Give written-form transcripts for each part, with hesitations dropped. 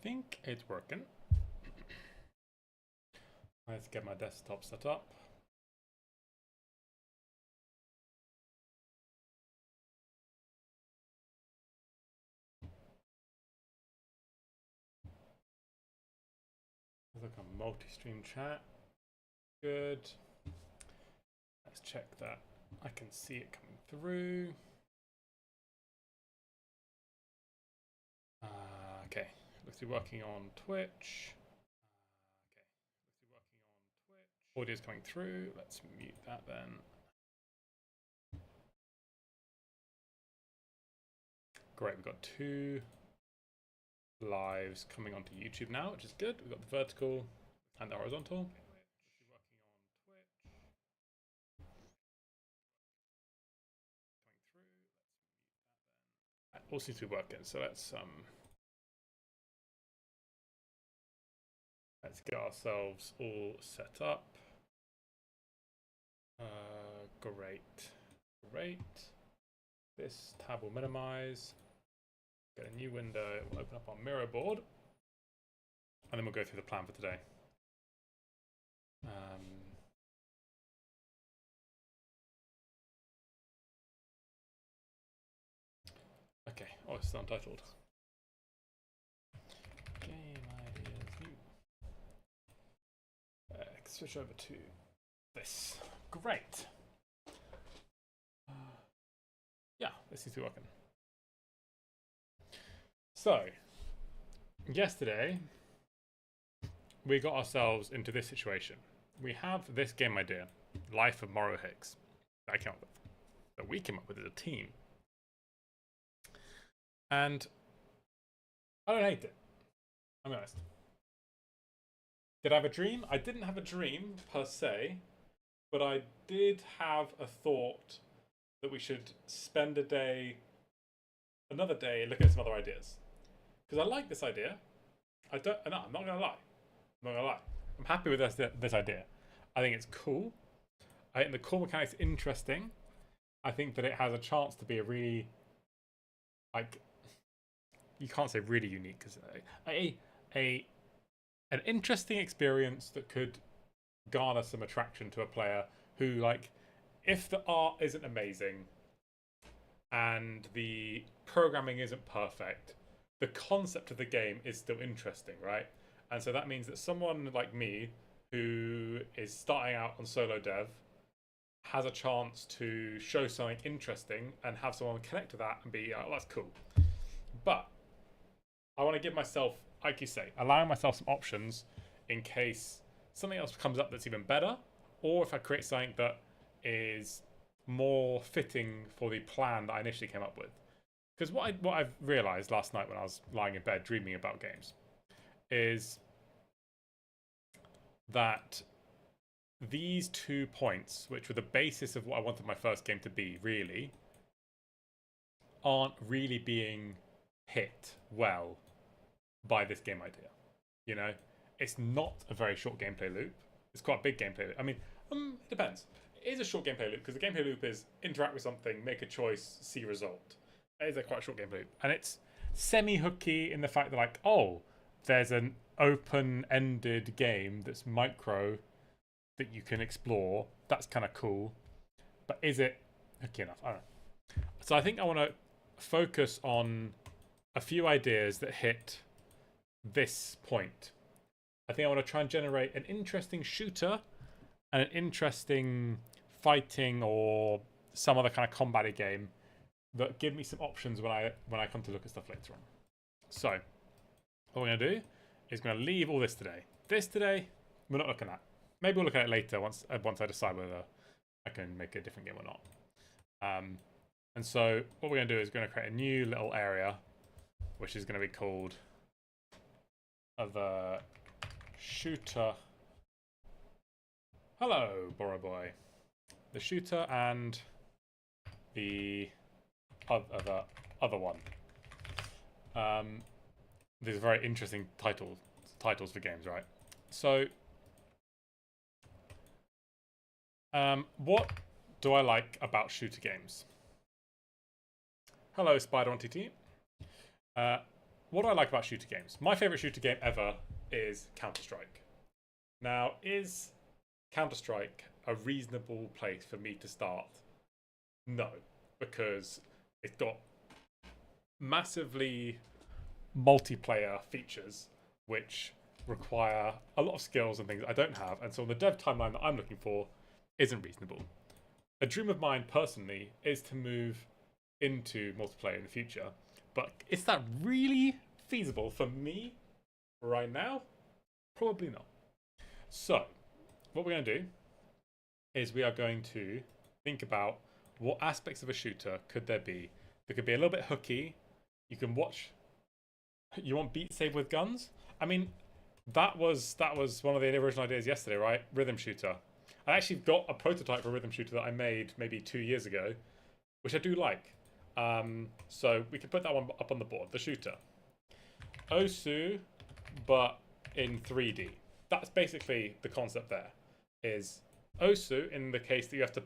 think it's working. Let's get my desktop set up. Look on multi-stream chat. Good. Let's check that I can see it coming through. Okay, looks to be working on Twitch. Okay, looks to be working on Twitch. Audio's coming through. Let's mute that then. Great, we've got 2 lives coming onto YouTube now, which is good. We've got the vertical and the horizontal. All seems to be working, so let's get ourselves all set up. Great. This tab will minimize. Get a new window. We'll open up our mirror board, and then we'll go through the plan for today. Okay. Oh, it's still untitled. Game ideas new. Switch over to this. Great. Yeah, this seems to be working. So, yesterday, we got ourselves into this situation. We have this game idea, Life of Morrow Higgs, that I came up with, that we came up with as a team. And I don't hate it. I'm honest. Did I have a dream? I didn't have a dream per se, but I did have a thought that we should spend another day looking at some other ideas. Because I like this idea. I'm not gonna lie. I'm happy with this idea. I think it's cool. I think the core mechanics are interesting. I think that it has a chance to be a really, like, you can't say really unique, because an interesting experience that could garner some attraction to a player who, like, if the art isn't amazing and the programming isn't perfect, the concept of the game is still interesting, right? And so that means that someone like me who is starting out on solo dev has a chance to show something interesting and have someone connect to that and be, oh, that's cool. But I want to give myself, like you say, allowing myself some options in case something else comes up that's even better, or if I create something that is more fitting for the plan that I initially came up with. Because what I've realised last night when I was lying in bed dreaming about games is that these 2 points, which were the basis of what I wanted my first game to be, really, aren't really being hit well by this game idea. You know, it's not a very short gameplay loop. It's quite a big gameplay loop. I mean, it depends. It is a short gameplay loop because the gameplay loop is interact with something, make a choice, see a result. It is a quite short gameplay loop, and it's semi-hooky in the fact that, like, oh, there's an open-ended game that's micro that you can explore. That's kind of cool, but is it hooky enough? I don't know. So I think I want to focus on a few ideas that hit this point. I think I want to try and generate an interesting shooter and an interesting fighting or some other kind of combat game that give me some options when I come to look at stuff later on. So what we're going to do is going to leave all this today. This today, we're not looking at. Maybe we'll look at it later once I decide whether I can make a different game or not. And so what we're going to do is we're going to create a new little area, which is going to be called the shooter. Hello, Borrow Boy. The shooter and the other one. These are very interesting titles for games, right? So, what do I like about shooter games? Hello, Spider on TT. what do I like about shooter games? My favorite shooter game ever is Counter-Strike. Now, is Counter-Strike a reasonable place for me to start? No, because it's got massively multiplayer features which require a lot of skills and things I don't have, and so the dev timeline that I'm looking for isn't reasonable. A dream of mine personally is to move into multiplayer in the future, but is that really feasible for me right now? Probably not. So, what we're going to do is we are going to think about what aspects of a shooter could there be. There could be a little bit hooky. You can watch. You want Beat Saber with guns? I mean, that was one of the original ideas yesterday, right? Rhythm shooter. I actually got a prototype for a rhythm shooter that I made maybe 2 years ago, which I do like. So we can put that one up on the board. The shooter, Osu, but in 3D. That's basically the concept. There is Osu in the case that you have to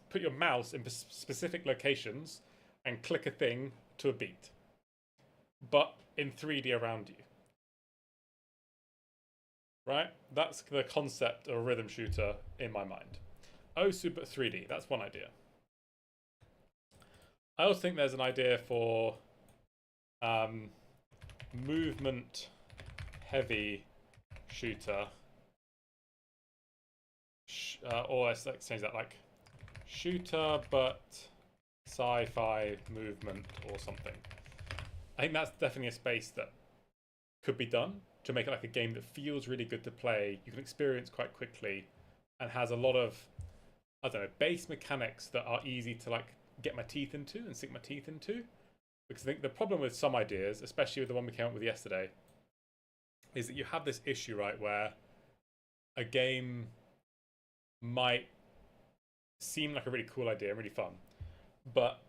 put your mouse in specific locations and click a thing to a beat, but in 3D around you. Right? That's the concept of a rhythm shooter in my mind. Osu but 3D. That's one idea. I also think there's an idea for movement heavy shooter. Or let's change that, like shooter but sci-fi movement or something. I think that's definitely a space that could be done to make it like a game that feels really good to play, you can experience quite quickly, and has a lot of, I don't know, base mechanics that are easy to like get my teeth into and sink my teeth into. Because I think the problem with some ideas, especially with the one we came up with yesterday, is that you have this issue, right, where a game might seem like a really cool idea and really fun, but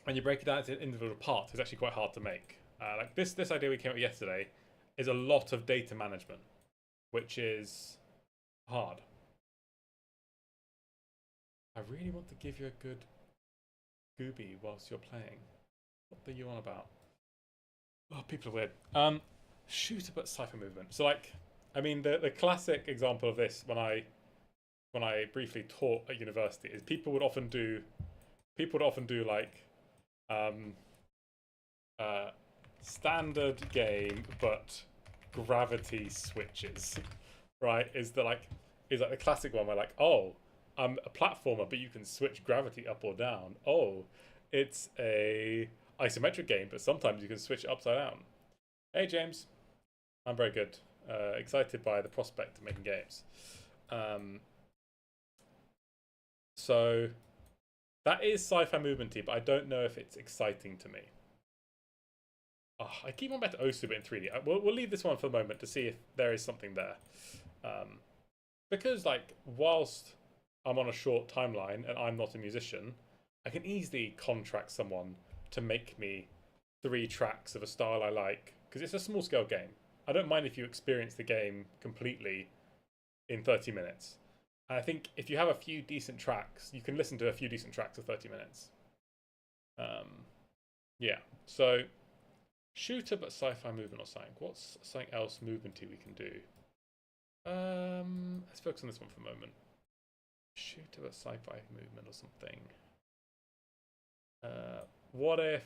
when you break it down into individual parts, it's actually quite hard to make. Like this idea we came up with yesterday is a lot of data management, which is hard. I really want to give you a good gooby whilst you're playing. What are you on about? Oh, people are weird. Shooter but sci-fi movement. So like, I mean, the classic example of this when I briefly taught at university is people would often do like standard game but gravity switches, right? Is like the classic one where like, oh, I'm a platformer but you can switch gravity up or down. Oh, it's a isometric game but sometimes you can switch it upside down. Hey James, I'm very good. Excited by the prospect of making games. So that is sci-fi movementy, but I don't know if it's exciting to me. Oh, I keep on back to Osu in 3D. We'll leave this one for the moment to see if there is something there. Because like, whilst I'm on a short timeline and I'm not a musician, I can easily contract someone to make me 3 tracks of a style I like, because it's a small scale game. I don't mind if you experience the game completely in 30 minutes. And I think if you have a few decent tracks, you can listen to a few decent tracks of 30 minutes. Yeah, so shooter but sci-fi movement or something. What's something else movementy we can do? Let's focus on this one for a moment. Shooter but sci-fi movement or something. What if...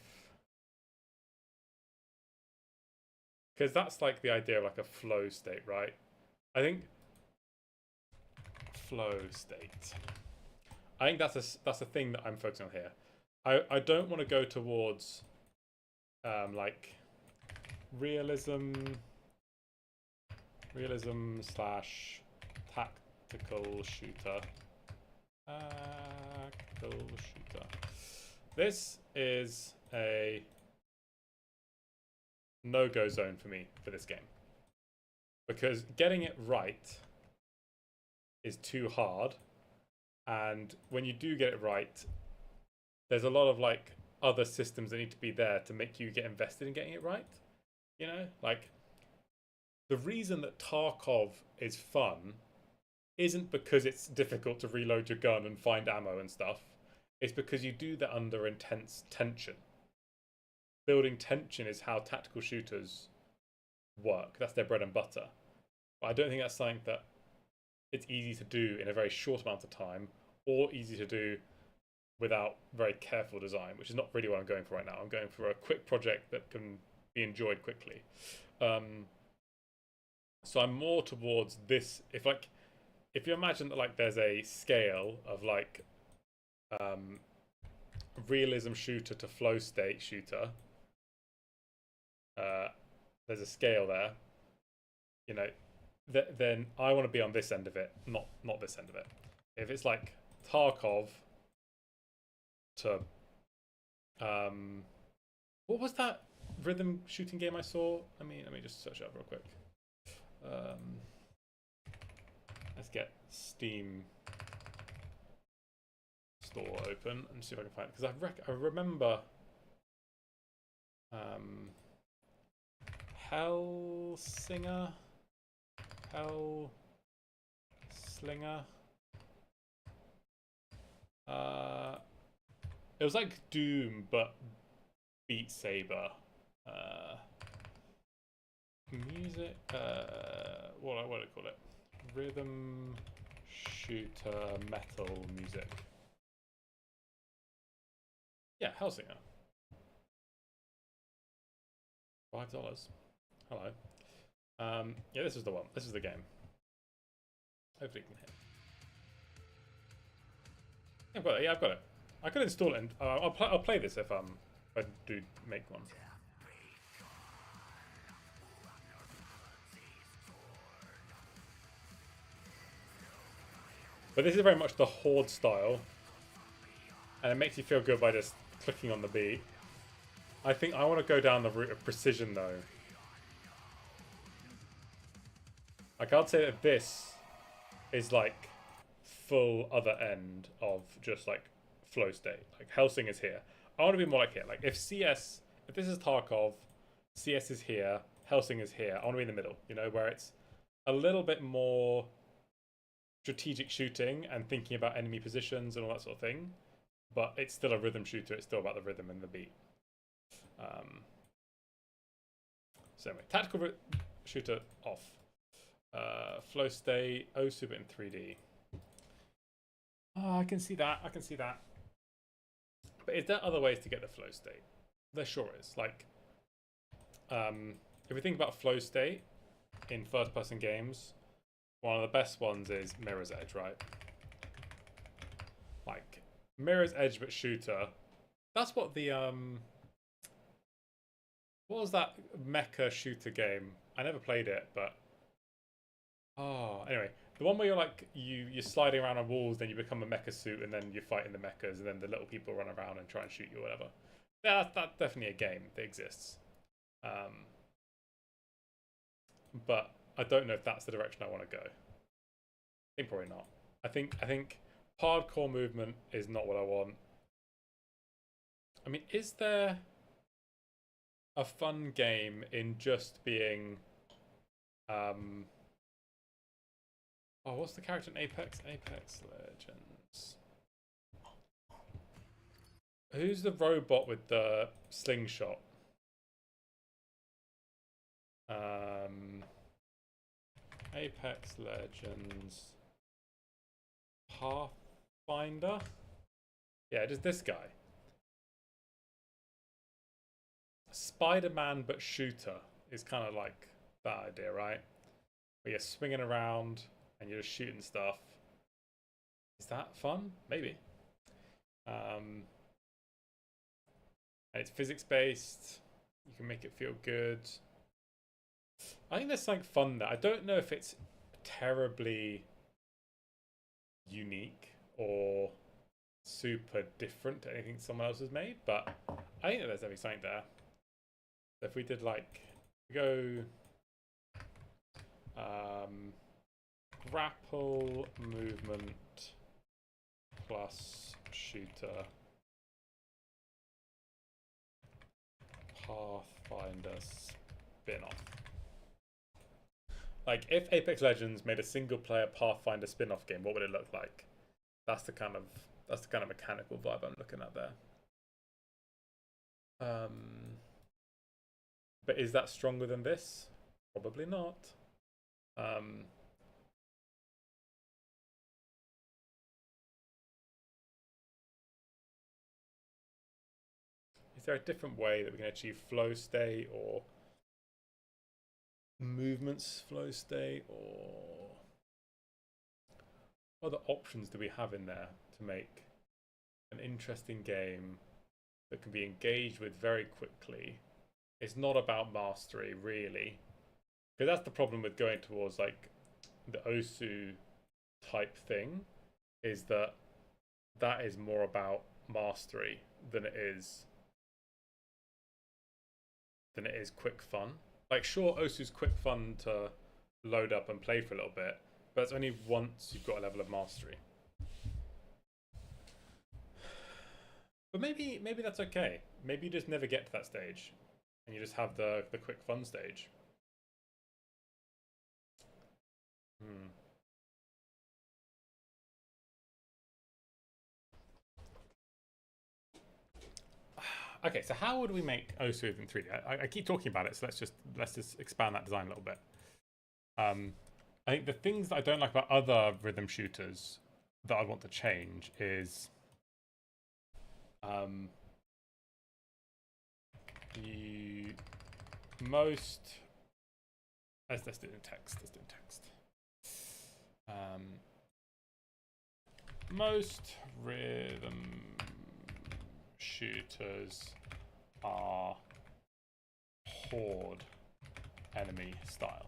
Because that's like the idea of like a flow state, right? I think flow state. I think that's a thing that I'm focusing on here. I don't want to go towards like realism slash tactical shooter. Tactical shooter. This is a no-go zone for me for this game, because getting it right is too hard, and when you do get it right, there's a lot of like other systems that need to be there to make you get invested in getting it right. You know, like the reason that Tarkov is fun isn't because it's difficult to reload your gun and find ammo and stuff. It's because you do that under intense tension. building tension is how tactical shooters work. That's their bread and butter. But I don't think that's something that it's easy to do in a very short amount of time, or easy to do without very careful design, which is not really what I'm going for right now. I'm going for a quick project that can be enjoyed quickly. So I'm more towards this. If you imagine that like there's a scale of like realism shooter to flow state shooter, there's a scale there. You know, then I want to be on this end of it, not this end of it. If it's like Tarkov to what was that rhythm shooting game I saw? Let me just search it up real quick. Let's get Steam store open and see if I can find it, because I remember Hellslinger. It was like Doom but Beat Saber. Music. What do I call it? Rhythm shooter metal music. Yeah, Hellsinger. $5. Hello. Yeah, this is the one. This is the game. Hopefully, you can hit. I've got it. Yeah, I've got it. I could install it, and I'll play this if I do make one. But this is very much the Horde style, and it makes you feel good by just clicking on the beat. I think I want to go down the route of precision though. I can't say that this is like full other end of just like flow state. Like Hellsing is here. I want to be more like here. Like if this is Tarkov, CS is here, Hellsing is here. I want to be in the middle, you know, where it's a little bit more strategic shooting and thinking about enemy positions and all that sort of thing. But it's still a rhythm shooter. It's still about the rhythm and the beat. So anyway, tactical shooter off. Flow state, Super in 3D. Oh, I can see that. I can see that. But is there other ways to get the flow state? There sure is. Like, if we think about flow state in first-person games, one of the best ones is Mirror's Edge, right? Like, Mirror's Edge but shooter. That's what the what was that mecha shooter game? I never played it, but anyway, the one where you're like you're sliding around on walls, then you become a mecha suit, and then you're fighting the mechas, and then the little people run around and try and shoot you or whatever. Yeah, that's definitely a game that exists. But I don't know if that's the direction I want to go. I think probably not. I think hardcore movement is not what I want. I mean, is there a fun game in just being what's the character in Apex? Apex Legends. Who's the robot with the slingshot? Apex Legends Pathfinder? Yeah, just this guy. Spider-Man but shooter is kind of like that idea, right? Where you're swinging around and you're just shooting stuff. Is that fun? Maybe. And it's physics-based. You can make it feel good. I think there's something fun there. I don't know if it's terribly unique or super different to anything someone else has made, but I think that there's definitely something there. So if we did like go grapple movement plus shooter Pathfinder spin-off. Like if Apex Legends made a single player Pathfinder spin-off game, what would it look like? That's the kind of mechanical vibe I'm looking at there. But is that stronger than this? Probably not. Is there a different way that we can achieve flow state or movements flow state, or what other options do we have in there to make an interesting game that can be engaged with very quickly? It's not about mastery, really, because that's the problem with going towards like the Osu type thing, is that that is more about mastery than it is quick fun. Like, sure, Osu's quick fun to load up and play for a little bit, but it's only once you've got a level of mastery. But maybe that's okay. Maybe you just never get to that stage, and you just have the quick fun stage. Okay, so how would we make Osu in 3D? I keep talking about it, so let's just expand that design a little bit. I think the things that I don't like about other rhythm shooters that I want to change is the most. Let's do it in text. Let's do it in text. Most rhythm shooters are horde enemy style.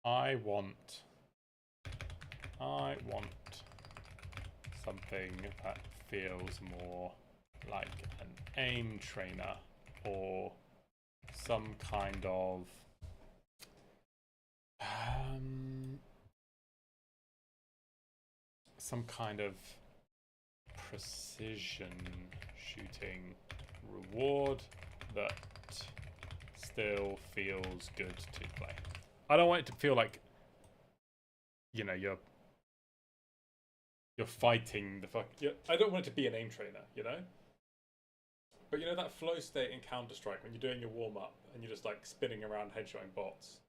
I want something that feels more like an aim trainer or some kind of precision shooting reward that still feels good to play. I don't want it to feel like, you know, you're fighting the fuck. I don't want it to be an aim trainer, you know. But you know that flow state in Counter-Strike when you're doing your warm-up and you're just like spinning around headshotting bots?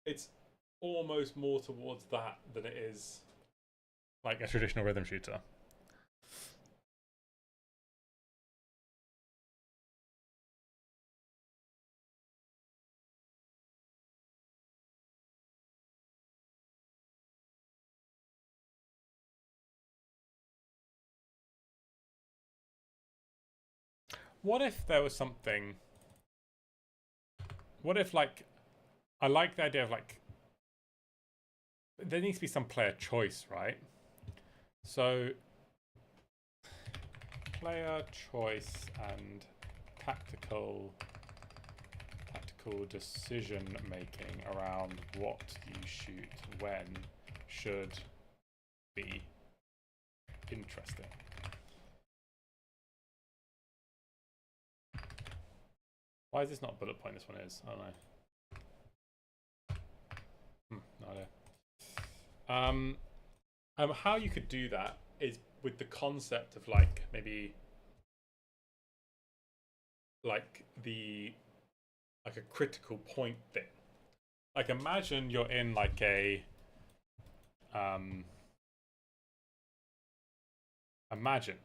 It's almost more towards that than it is like a traditional rhythm shooter. What if there was something? What if, like, I like the idea of like there needs to be some player choice, right? So player choice and tactical decision making around what you shoot when should be interesting. Why is this not bullet point? This one is. I don't know. No idea. How you could do that is with the concept of like maybe like a critical point thing. Like imagine you're in like a imagine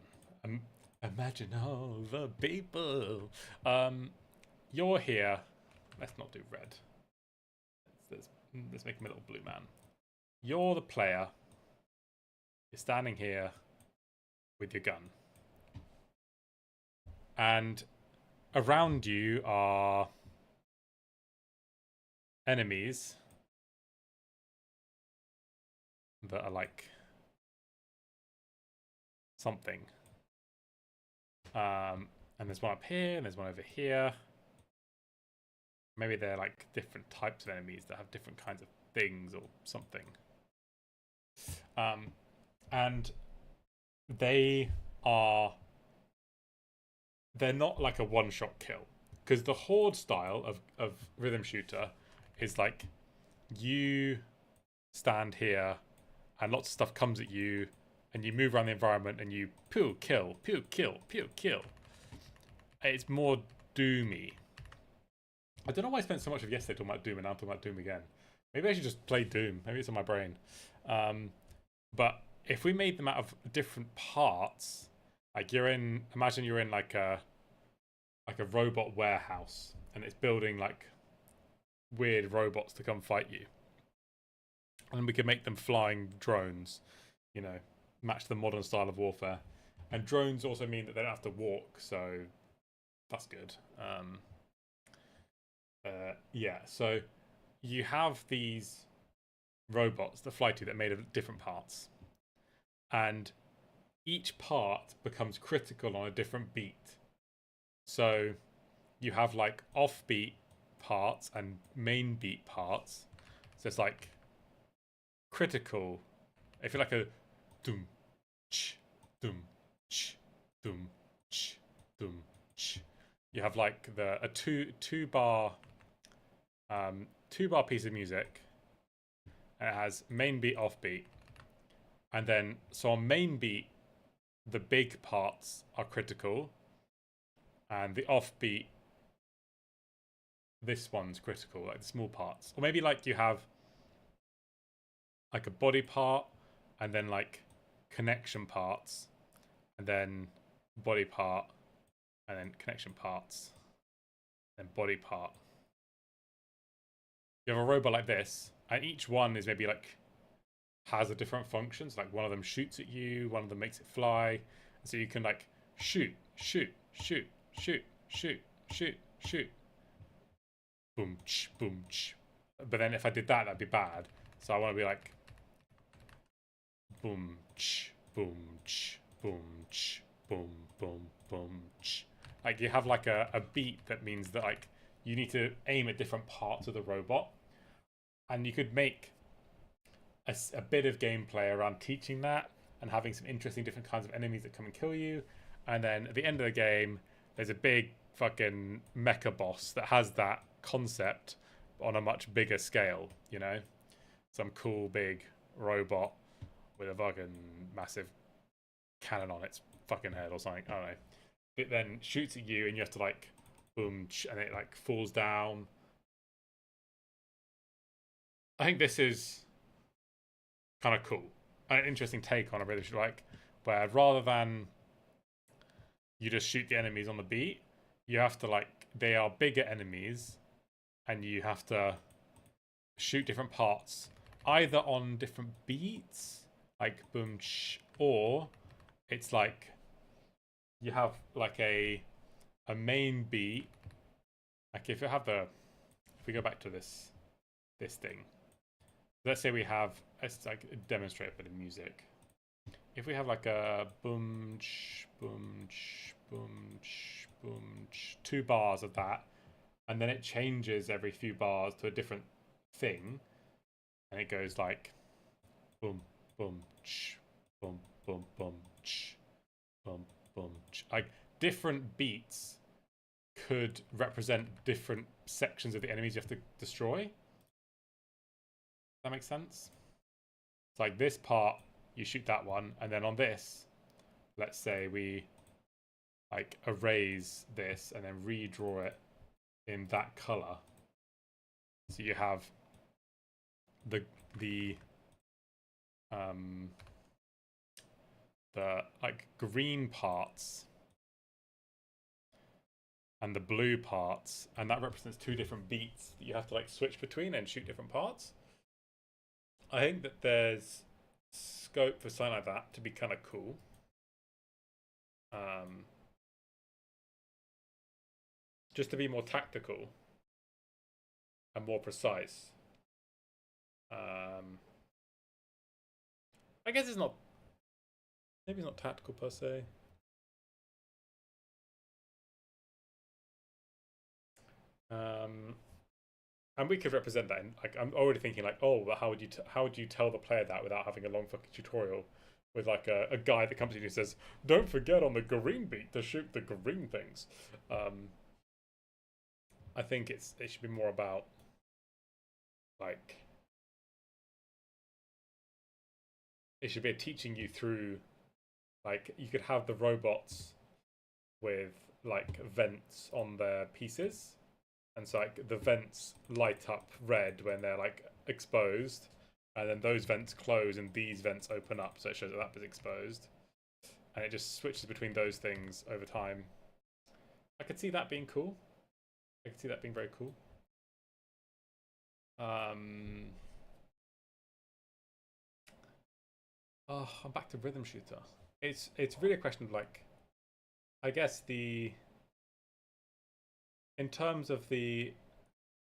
all the people. You're here. Let's not do red. Let's make him a little blue man. You're the player. You're standing here with your gun. And around you are enemies that are like something. And there's one up here, and there's one over here. Maybe they're like different types of enemies that have different kinds of things or something. And they're not like a one-shot kill. because the horde style of rhythm shooter is like you stand here and lots of stuff comes at you and you move around the environment and you pew kill, pew kill, pew kill. It's more doomy. I don't know why I spent so much of yesterday talking about Doom and now I'm talking about Doom again. Maybe I should just play Doom. Maybe it's on my brain. But if we made them out of different parts, like imagine you're in like a robot warehouse and it's building like weird robots to come fight you. And we could make them flying drones, match the modern style of warfare. And drones also mean that they don't have to walk, so that's good. So you have these robots that fly to you that are made of different parts. And each part becomes critical on a different beat. So you have like offbeat parts and main beat parts. So it's like critical. If you're like a doom ch doom ch doom ch doom ch, you have like a two bar piece of music, and it has main beat, offbeat, and then so on main beat the big parts are critical, and the offbeat, this one's critical, like the small parts. Or maybe like you have like a body part and then like connection parts and then body part and then connection parts and body part. You have a robot like this and each one is maybe like has a different functions. Like one of them shoots at you, one of them makes it fly. So you can like shoot, shoot, shoot, shoot, shoot, shoot, shoot. Boom, ch, boom, ch. But then if I did that, that'd be bad. So I want to be like boom, ch, boom, ch, boom, ch, boom, boom, boom, ch. Like you have like a beat that means that like you need to aim at different parts of the robot. And you could make a bit of gameplay around teaching that and having some interesting different kinds of enemies that come and kill you. And then at the end of the game, there's a big fucking mecha boss that has that concept on a much bigger scale, Some cool big robot with a fucking massive cannon on its fucking head or something. I don't know. It then shoots at you and you have to like boom, and it like falls down. I think this is kind of cool. An interesting take on a really like, where rather than you just shoot the enemies on the beat, you have to like, they are bigger enemies and you have to shoot different parts either on different beats like boom sh, or it's like you have like a main beat. Like if we go back to this thing, let's say we have, let's like demonstrate a bit of music. If we have like a boom ch, boom ch, boom ch, boom ch, 2 bars of that, and then it changes every few bars to a different thing, and it goes like boom, boom, ch, boom, boom, boom, ch, boom, boom, ch. Like different beats could represent different sections of the enemies you have to destroy. That makes sense? It's like this part, you shoot that one, and then on this, let's say we like erase this and then redraw it in that color. So you have the like green parts and the blue parts, and that represents 2 different beats that you have to like switch between and shoot different parts. I think that there's scope for something like that to be kind of cool. Just to be more tactical and more precise. I guess it's not, maybe it's not tactical per se. And we could represent that in, like, I'm already thinking like, oh, well, how would you tell the player that without having a long fucking tutorial with like a guy that comes to you and says, don't forget on the green beat to shoot the green things. I think it should be more about like it should be teaching you through like you could have the robots with like vents on their pieces, and so like the vents light up red when they're like exposed, and then those vents close and these vents open up, so it shows that that was exposed, and it just switches between those things over time. I could see that being cool. I could see that being very cool. Oh, I'm back to rhythm shooter. It's really a question of like, I guess the in terms of the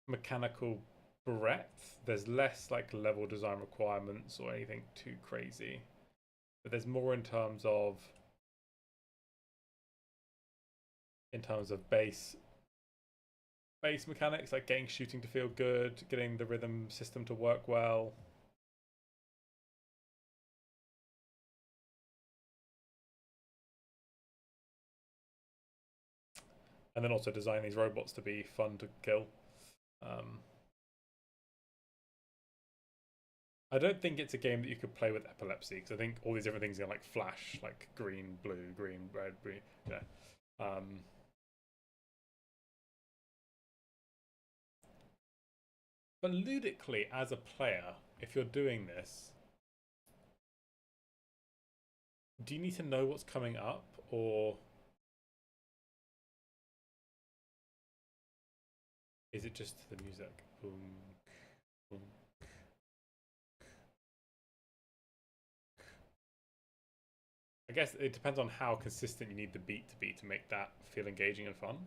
mechanical breadth, there's less like level design requirements or anything too crazy, but there's more in terms of base mechanics, like getting shooting to feel good, getting the rhythm system to work well. And then also design these robots to be fun to kill. I don't think it's a game that you could play with epilepsy, because I think all these different things are like flash, like green, blue, green, red, green. Yeah. But ludically, as a player, if you're doing this, do you need to know what's coming up, or is it just the music? Boom, boom. I guess it depends on how consistent you need the beat to be to make that feel engaging and fun.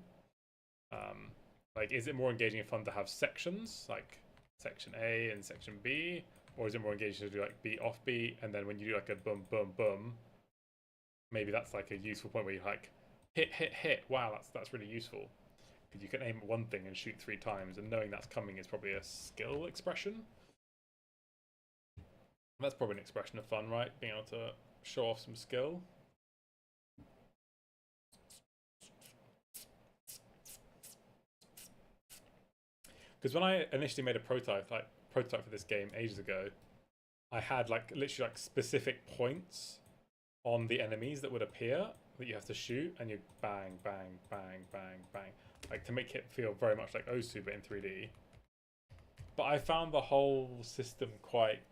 Like, is it more engaging and fun to have sections, like section A and section B, or is it more engaging to do like beat off beat, and then when you do like a boom boom boom, maybe that's like a useful point where you like hit hit hit. Wow, that's really useful because you can aim at one thing and shoot 3 times, and knowing that's coming is probably a skill expression. That's probably an expression of fun, right? Being able to show off some skill. Because when I initially made a prototype for this game ages ago, I had like literally like specific points on the enemies that would appear that you have to shoot, and you bang bang bang bang bang, like to make it feel very much like Osu but in 3D. But I found the whole system quite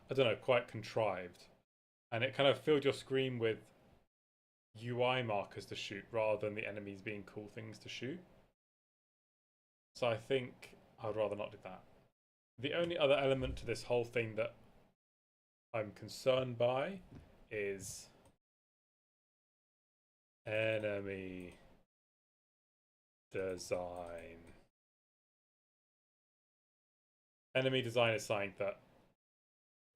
I don't know, quite contrived, and it kind of filled your screen with UI markers to shoot rather than the enemies being cool things to shoot. So I think I'd rather not do that. The only other element to this whole thing that I'm concerned by is enemy design. Enemy design is something that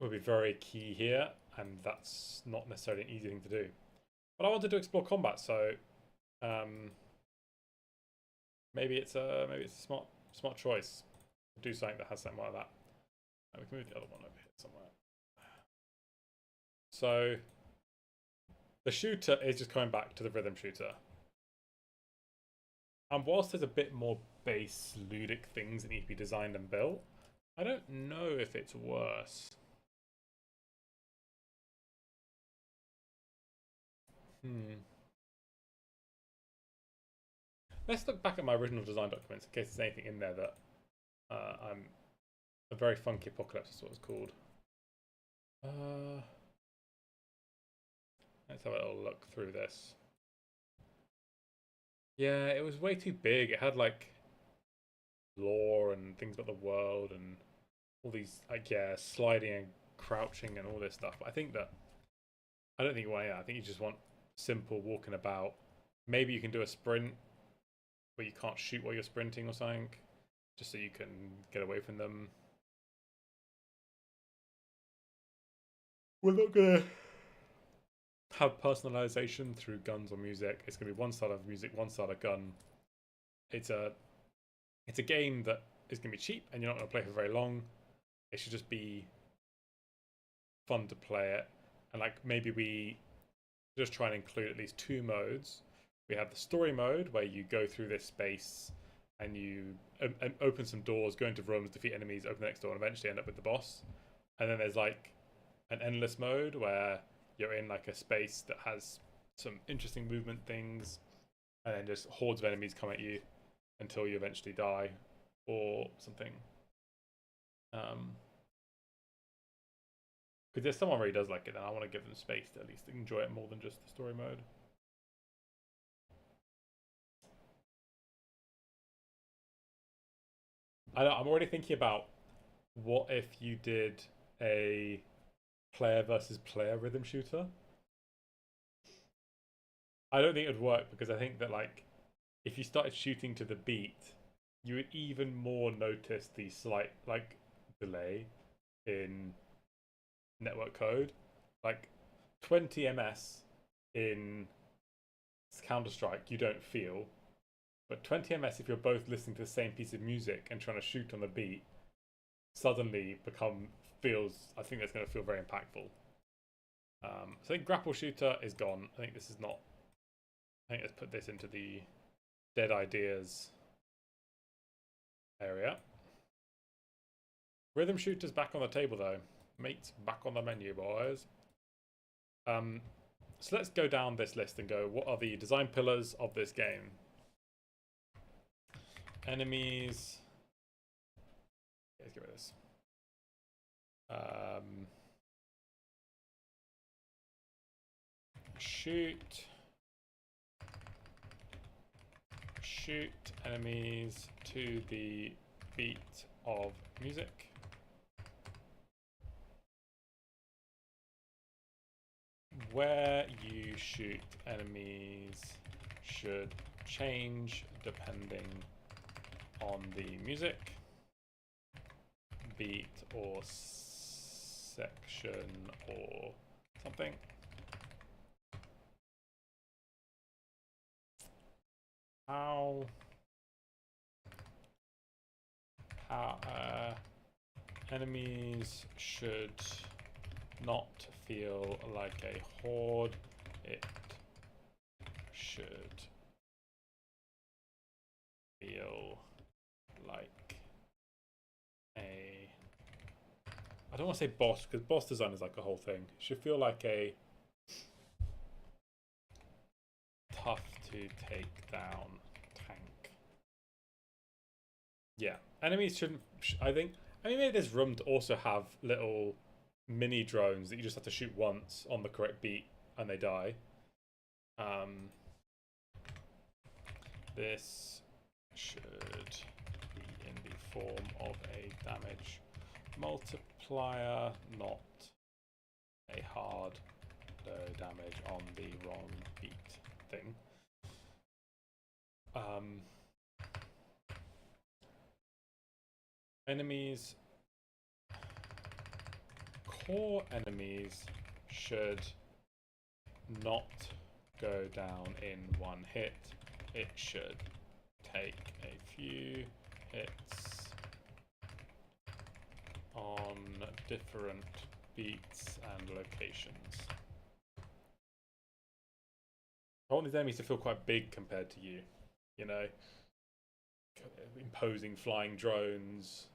will be very key here, and that's not necessarily an easy thing to do. But I wanted to explore combat, so maybe it's a smart choice to do something that has something like that. We can move the other one over here somewhere. So the shooter is just coming back to the rhythm shooter. And whilst there's a bit more base ludic things that need to be designed and built, I don't know if it's worse. Let's look back at my original design documents in case there's anything in there that I'm a very funky apocalypse is what it's called. Let's have a little look through this. Yeah, it was way too big. It had like lore and things about the world and all these like sliding and crouching and all this stuff. But I think that I don't think you want I think you just want simple walking about. Maybe you can do a sprint where you can't shoot while you're sprinting or something, just so you can get away from them. We're not gonna have personalization through guns or music. It's gonna be one style of music, one style of gun. It's a game that is gonna be cheap and you're not gonna play for very long. It should just be fun to play it, and like maybe we just try and include at least 2 modes. We have the story mode where you go through this space and you open some doors, go into rooms, defeat enemies, open the next door, and eventually end up with the boss. And then there's like an endless mode where you're in like a space that has some interesting movement things, and then just hordes of enemies come at you until you eventually die or something. Because if someone really does like it, then I want to give them space to at least enjoy it more than just the story mode. I'm already thinking about what if you did a player versus player rhythm shooter. I don't think it would work because I think that like if you started shooting to the beat, you would even more notice the slight like delay in network code. Like 20 ms in Counter-Strike you don't feel, but 20 ms if you're both listening to the same piece of music and trying to shoot on the beat suddenly I think that's going to feel very impactful. So I think grapple shooter is gone. I think this is not. I think let's put this into the dead ideas area. Rhythm shooters back on the table though. Mates back on the menu, boys. So let's go down this list and go, what are the design pillars of this game? Enemies. Let's get rid of this. Shoot enemies to the beat of music. Where you shoot enemies should change depending on the music, beat or section or something. How enemies should not feel like a horde. It should feel like a... I don't want to say boss, because boss design is like a whole thing. It should feel like a tough to take down tank. Yeah, enemies shouldn't... I think maybe there's room to also have little mini drones that you just have to shoot once on the correct beat and they die. This should be in the form of a damage multiplier, not a hard low damage on the wrong beat thing. Enemies, core enemies should not go down in one hit. It should take a few hits on different beats and locations. I want these enemies to feel quite big compared to you, you know, imposing flying drones.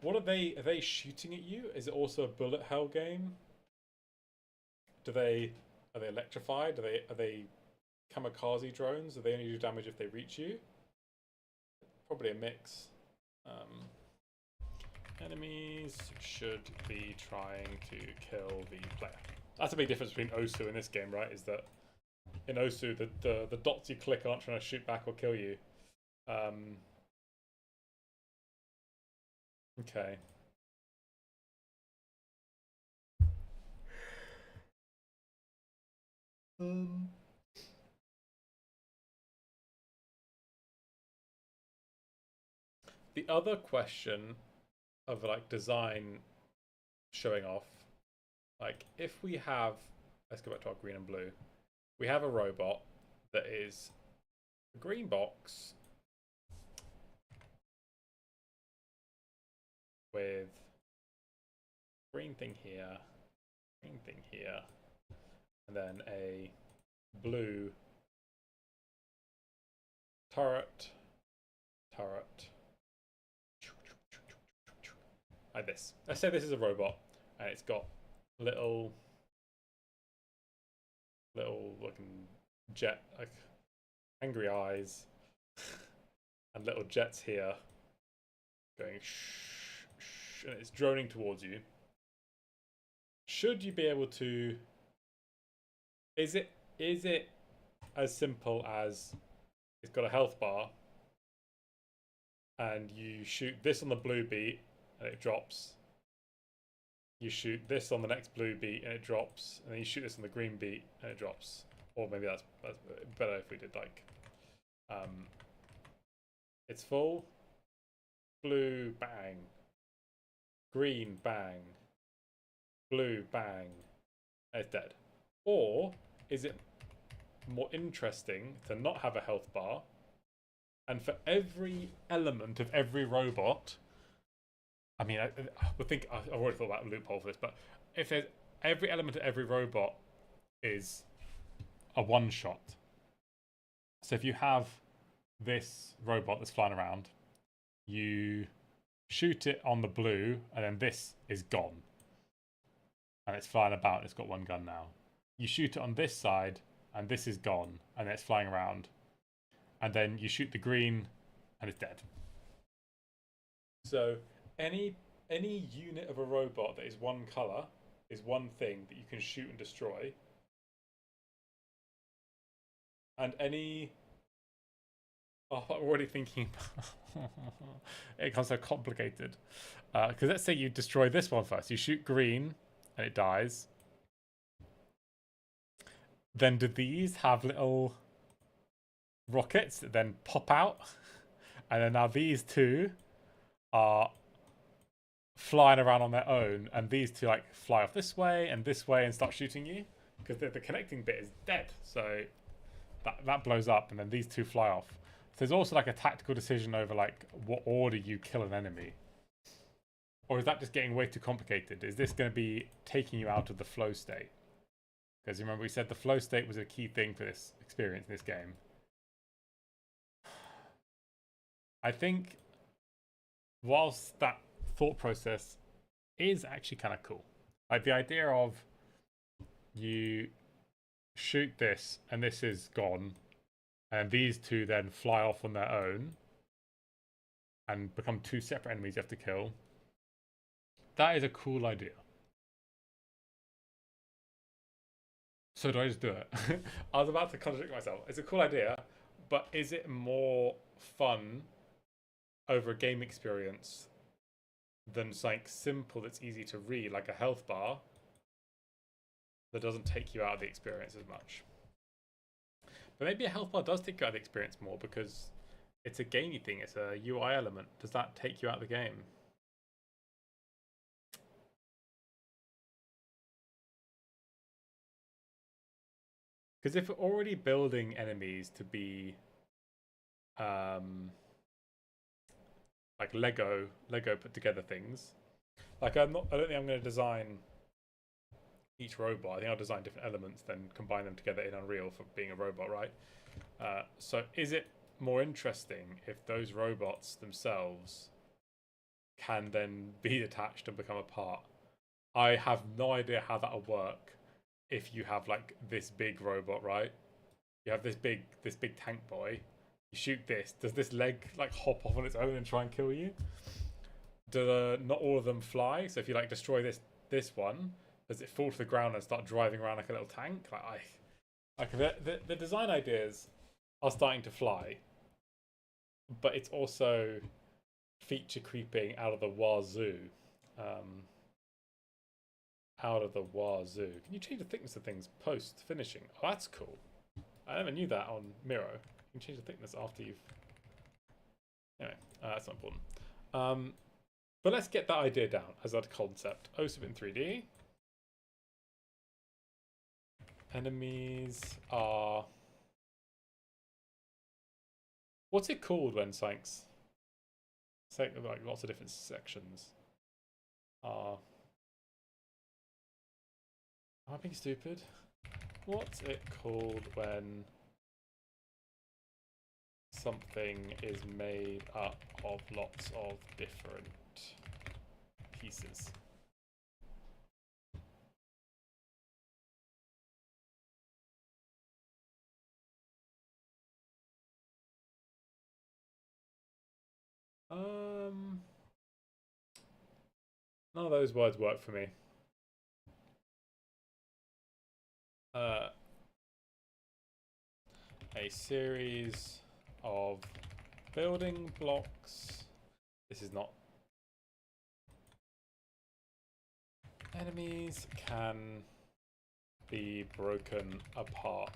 What are they shooting at you? Is it also a bullet hell game? Are they electrified? Are they kamikaze drones? Do they only do damage if they reach you? Probably a mix. Enemies should be trying to kill the player. That's a big difference between Osu in this game, right? Is that in Osu the dots you click aren't trying to shoot back or kill you. Okay. The other question of like design showing off, like if we have, let's go back to our green and blue. We have a robot that is a green box with green thing here, and then a blue turret, like this. Let's say this is a robot, and it's got little looking jet, like angry eyes, and little jets here, going shh, shh, and it's droning towards you. Should you be able to? Is it as simple as it's got a health bar, and you shoot this on the blue beat and it drops. You shoot this on the next blue beat and it drops, and then you shoot this on the green beat and it drops. Or maybe that's better if we did like, it's full, blue bang, green bang, blue bang, and it's dead. Or is it more interesting to not have a health bar, and for every element of every robot, I mean, I would think I've already thought about a loophole for this, but if there's every element of every robot is a one shot. So if you have this robot that's flying around, you shoot it on the blue, and then this is gone, and it's flying about. And it's got one gun now. You shoot it on this side, and this is gone, and it's flying around, and then you shoot the green, and it's dead. So any unit of a robot that is one color is one thing that you can shoot and destroy, and any I'm already thinking it becomes so complicated, because let's say you destroy this one first. You shoot green and it dies. Then do these have little rockets that then pop out? And then now these two are flying around on their own, and these two like fly off this way and start shooting you, because the connecting bit is dead. So that blows up, and then these two fly off. So there's also like a tactical decision over like what order you kill an enemy. Or is that just getting way too complicated? Is this going to be taking you out of the flow state? Because remember we said the flow state was a key thing for this experience in this game. I think whilst that thought process is actually kind of cool, like the idea of you shoot this and this is gone, and these two then fly off on their own and become two separate enemies you have to kill. That is a cool idea. So do I just do it? I was about to contradict myself. It's a cool idea, but is it more fun over a game experience than something simple that's easy to read, like a health bar, that doesn't take you out of the experience as much? But maybe a health bar does take you out of the experience more because it's a gamey thing, it's a UI element. Does that take you out of the game? Because if we're already building enemies to be like Lego put together things, like I don't think I'm going to design each robot. I think I'll design different elements, then combine them together in Unreal for being a robot, right? So is it more interesting if those robots themselves can then be detached and become a part? I have no idea how that'll work if you have like this big robot, right? You have this big tank boy. You shoot this. Does this leg like hop off on its own and try and kill you? Do not all of them fly? So if you like destroy this one, does it fall to the ground and start driving around like a little tank? Like the design ideas are starting to fly, but it's also feature creeping out of the wazoo. Out of the wazoo. Can you change the thickness of things post finishing? Oh, that's cool. I never knew that on Miro. You can change the thickness after you've... Anyway, that's not important. But let's get that idea down as a concept. OSIP in 3D. Enemies are... What's it called when something's... Say like lots of different sections. are... Am I being stupid? What's it called when something is made up of lots of different pieces? None of those words work for me. A series of building blocks. This is not. Enemies can be broken apart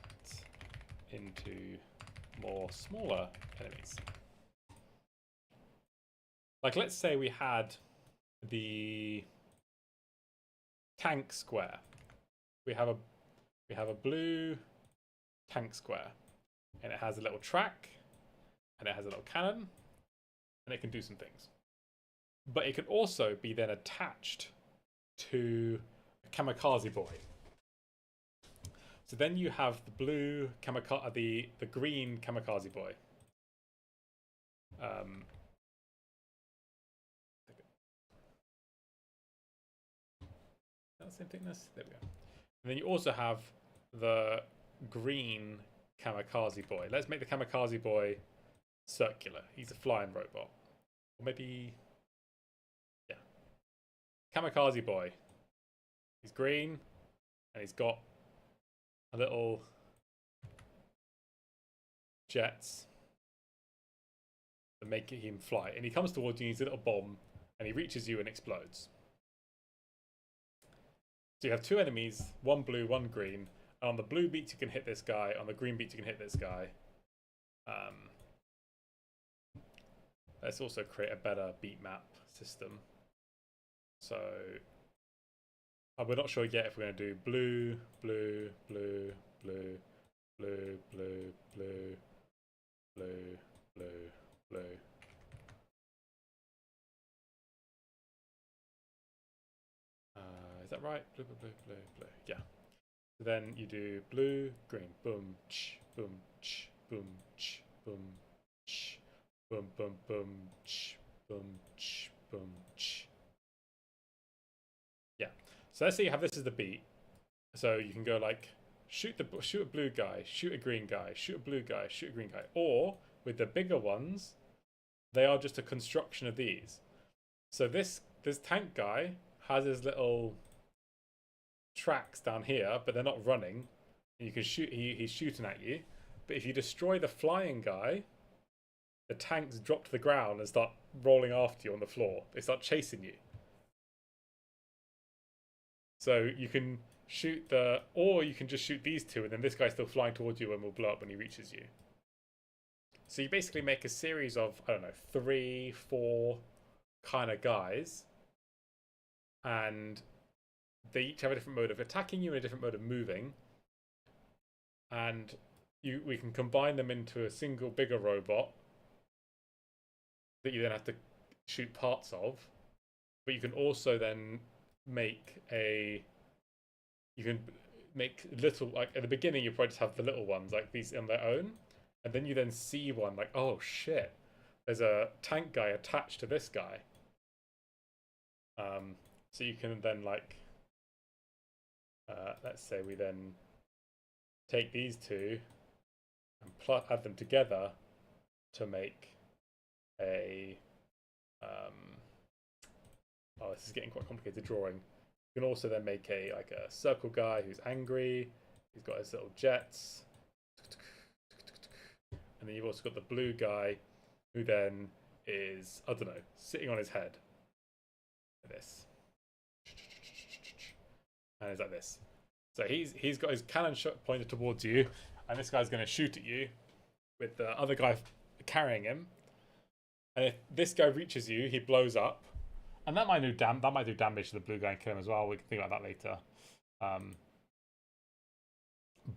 into more smaller enemies. Like, let's say we had the tank square. We have a blue tank square, and it has a little track, and it has a little cannon, and it can do some things. But it can also be then attached to a kamikaze boy. So then you have the blue kamikaze, the green kamikaze boy. Same thickness. There we go. And then you also have the green kamikaze boy. Let's make the kamikaze boy circular. He's a flying robot, or maybe, yeah, kamikaze boy. He's green, and he's got a little jets that make him fly. And he comes towards you. He's a little bomb, and he reaches you and explodes. So you have two enemies, one blue, one green. And on the blue beats you can hit this guy, on the green beats you can hit this guy. Let's also create a better beat map system. So we're not sure yet if we're going to do blue, blue, blue, blue, blue, blue, blue, blue, blue, blue. Is that right? Blue, blue, blue, blue, blue. Yeah. So then you do blue, green, boom, ch, boom, ch, boom, ch, boom, ch, boom, boom, boom, ch, boom, ch, boom, ch. Yeah. So let's say you have this as the beat. So you can go like shoot a blue guy, shoot a green guy, shoot a blue guy, shoot a green guy. Or with the bigger ones, they are just a construction of these. So this tank guy has his little tracks down here, but they're not running. You can shoot. He's shooting at you. But if you destroy the flying guy, the tanks drop to the ground and start rolling after you on the floor. They start chasing you. So you can shoot or you can just shoot these two, and then this guy's still flying towards you and will blow up when he reaches you. So you basically make a series of, I don't know, 3, 4 kind of guys, and they each have a different mode of attacking you and a different mode of moving, and we can combine them into a single bigger robot that you then have to shoot parts of. But you can also then make little, like at the beginning you probably just have the little ones like these on their own, and then you then see one like, oh shit, there's a tank guy attached to this guy. So you can then like let's say we then take these two and add them together to make a oh, this is getting quite complicated drawing. You can also then make a circle guy who's angry. He's got his little jets, and then you've also got the blue guy who then is, I don't know, sitting on his head like this, and it's like this. So he's got his cannon shot pointed towards you, and this guy's going to shoot at you with the other guy carrying him. And if this guy reaches you, he blows up, and that might do damage to the blue guy and kill him as well. We can think about that later.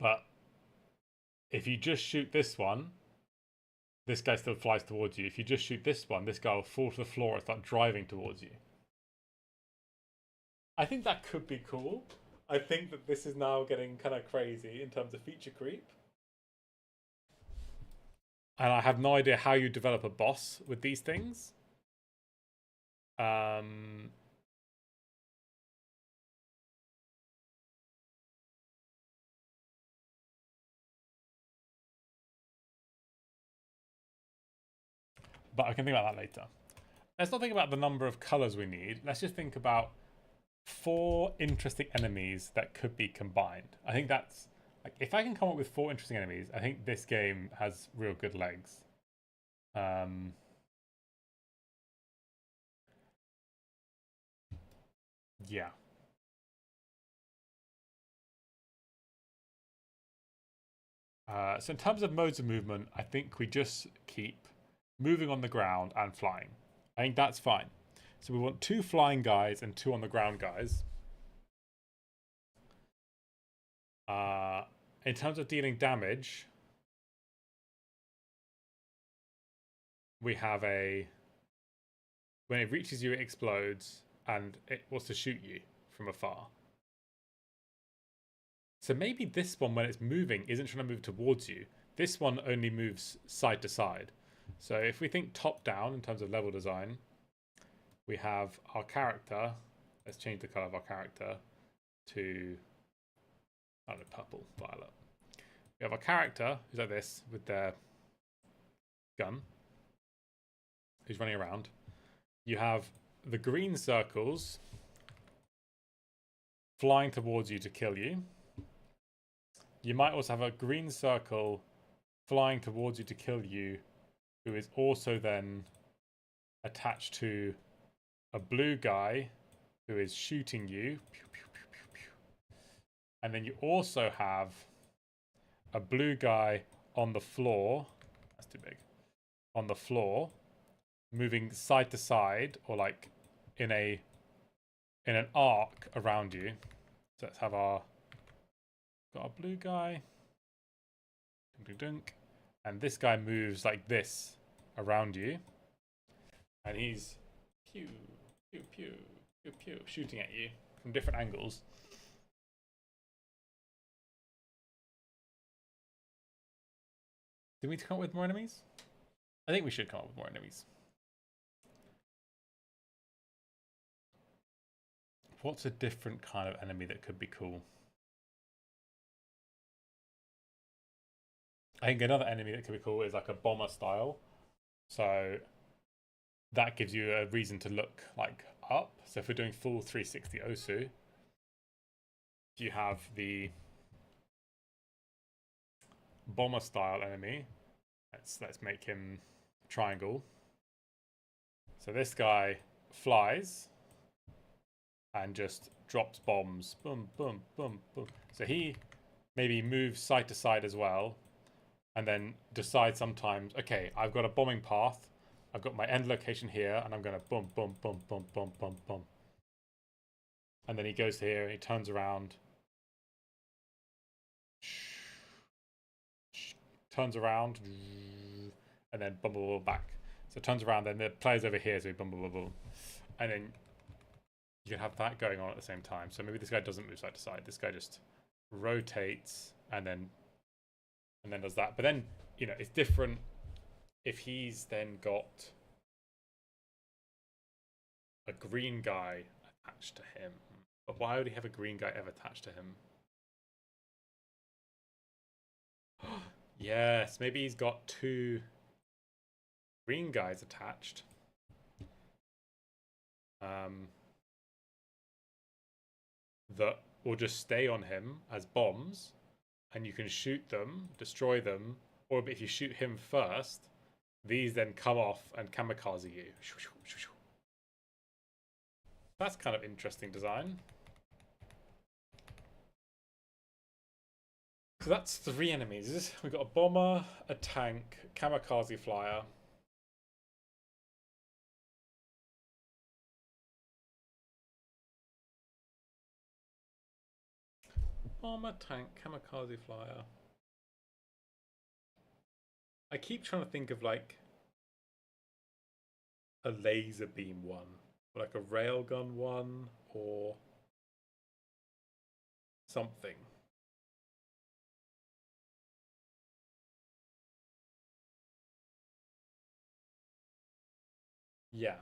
But if you just shoot this one, this guy still flies towards you. If you just shoot this one, this guy will fall to the floor and start driving towards you. I think that could be cool. I think that this is now getting kind of crazy in terms of feature creep. And I have no idea how you develop a boss with these things. Um, but I can think about that later. Let's not think about the number of colors we need. Let's just think about 4 interesting enemies that could be combined. I think that's like if I can come up with 4 interesting enemies, I think this game has real good legs. Um, yeah. So in terms of modes of movement, I think we just keep moving on the ground and flying. I think that's fine. So we want 2 flying guys and 2 on the ground guys. In terms of dealing damage, we have a when it reaches you, it explodes and it wants to shoot you from afar. So maybe this one, when it's moving, isn't trying to move towards you. This one only moves side to side. So if we think top down in terms of level design, we have our character. Let's change the color of our character to, I don't know, purple, violet. We have our character who's like this with their gun, who's running around. You have the green circles flying towards you to kill you. You might also have a green circle flying towards you to kill you, who is also then attached to a blue guy who is shooting you. And then you also have a blue guy on the floor. That's too big. On the floor, moving side to side or like in an arc around you. So let's have our got our blue guy. Dunk, dunk, and this guy moves like this around you. And he's pew, pew, pew, pew, pew, shooting at you from different angles. Do we need to come up with more enemies? I think we should come up with more enemies. What's a different kind of enemy that could be cool? I think another enemy that could be cool is like a bomber style. So that gives you a reason to look like up. So if we're doing full 360 Osu, you have the bomber style enemy. Let's make him triangle. So this guy flies and just drops bombs. Boom, boom, boom, boom. So he maybe moves side to side as well, and then decides sometimes, okay, I've got a bombing path. I've got my end location here, and I'm going to boom, boom, boom, boom, boom, boom, boom, boom. And then he goes to here, and he turns around. Turns around, and then boom, boom, boom, back. So it turns around, then the player's over here, so he boom, boom, boom, boom. And then you can have that going on at the same time. So maybe this guy doesn't move side to side. This guy just rotates and then does that. But then, you know, it's different if he's then got a green guy attached to him. But why would he have a green guy ever attached to him? Yes, maybe he's got 2 green guys attached. That will just stay on him as bombs, and you can shoot them, destroy them, or if you shoot him first, these then come off and kamikaze you. That's kind of interesting design. So that's 3 enemies. We've got a bomber, a tank, kamikaze flyer. Bomber, tank, kamikaze flyer. I keep trying to think of like a laser beam one, or like a railgun one, or something. Yeah,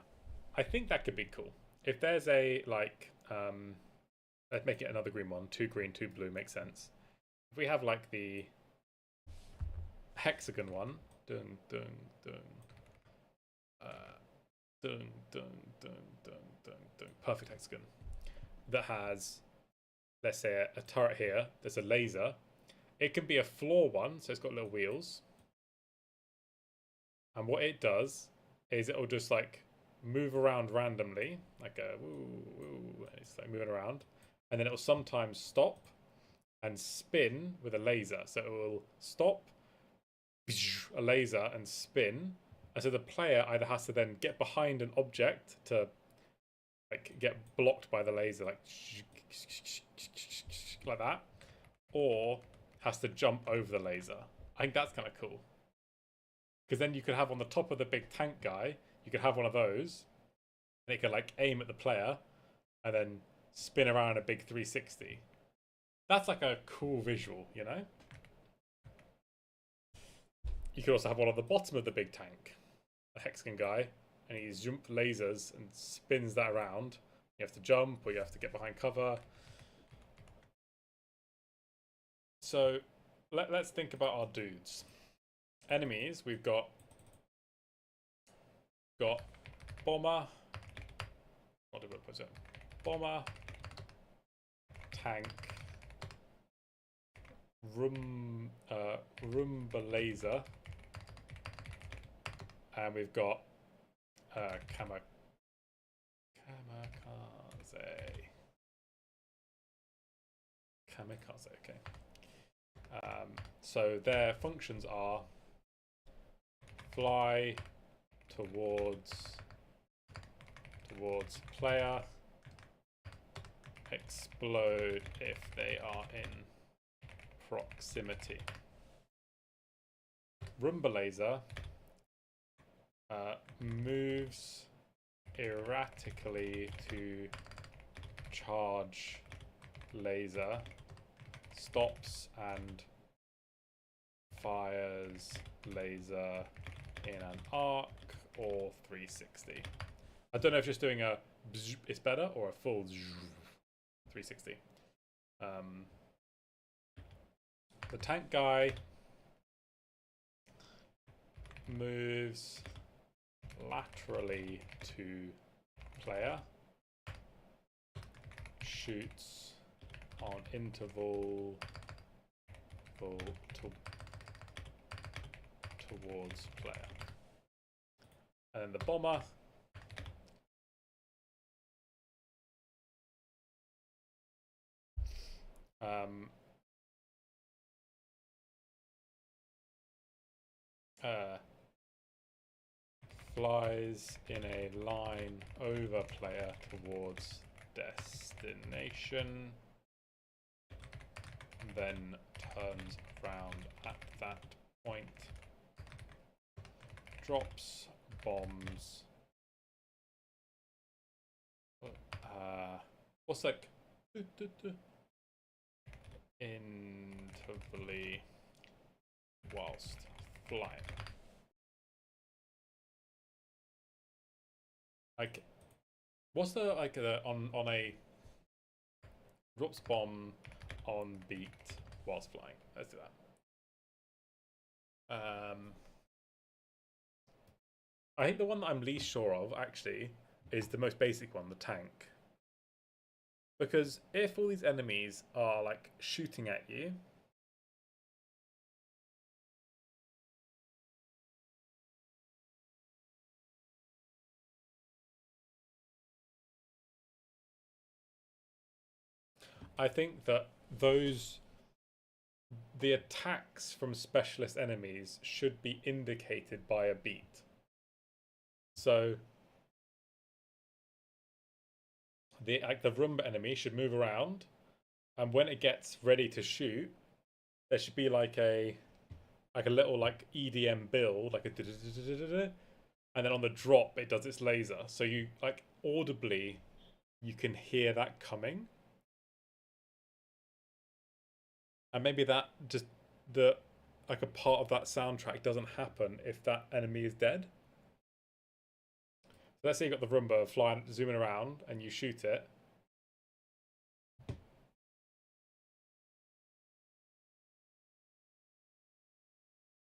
I think that could be cool. If there's a like, let's make it another green one. 2 green, 2 blue makes sense. If we have like the hexagon one, dun dun dun, uh, dun dun dun dun dun dun, perfect hexagon that has, let's say, a turret here. There's a laser. It can be a floor one, so it's got little wheels. And what it does is it'll just like move around randomly, like a woo woo. It's like moving around, and then it'll sometimes stop and spin with a laser. So it will stop, a laser, and spin. And so the player either has to then get behind an object to like get blocked by the laser, like that, or has to jump over the laser. I think that's kind of cool. Because then you could have on the top of the big tank guy, you could have one of those, and it could like aim at the player and then spin around a big 360. That's like a cool visual, you know? You could also have one on the bottom of the big tank, a hexagon guy, and he's jump lasers and spins that around. You have to jump or you have to get behind cover. So let's think about our dudes. Enemies, we've got bomber. What do we put it? Bomber, tank, Roomba laser, and we've got kamikaze. Kamikaze, okay. So their functions are fly towards player, explode if they are in proximity. Roomba laser moves erratically to charge laser, stops and fires laser in an arc or 360. I don't know if just doing a is better or a full 360. The tank guy moves laterally to player, shoots on interval towards player. And then the bomber flies in a line over player towards destination, then turns around at that point, drops bombs. What's like intervally whilst flying? Like, what's the like on a drops bomb on beat whilst flying? Let's do that. I think the one that I'm least sure of actually is the most basic one, the tank. Because if all these enemies are like shooting at you, I think that the attacks from specialist enemies should be indicated by a beat. So the Roomba enemy should move around, and when it gets ready to shoot, there should be like a little like EDM build, like a and then on the drop it does its laser. So you like audibly you can hear that coming. And maybe that just the like a part of that soundtrack doesn't happen if that enemy is dead. So let's say you got the Roomba flying, zooming around, and you shoot it.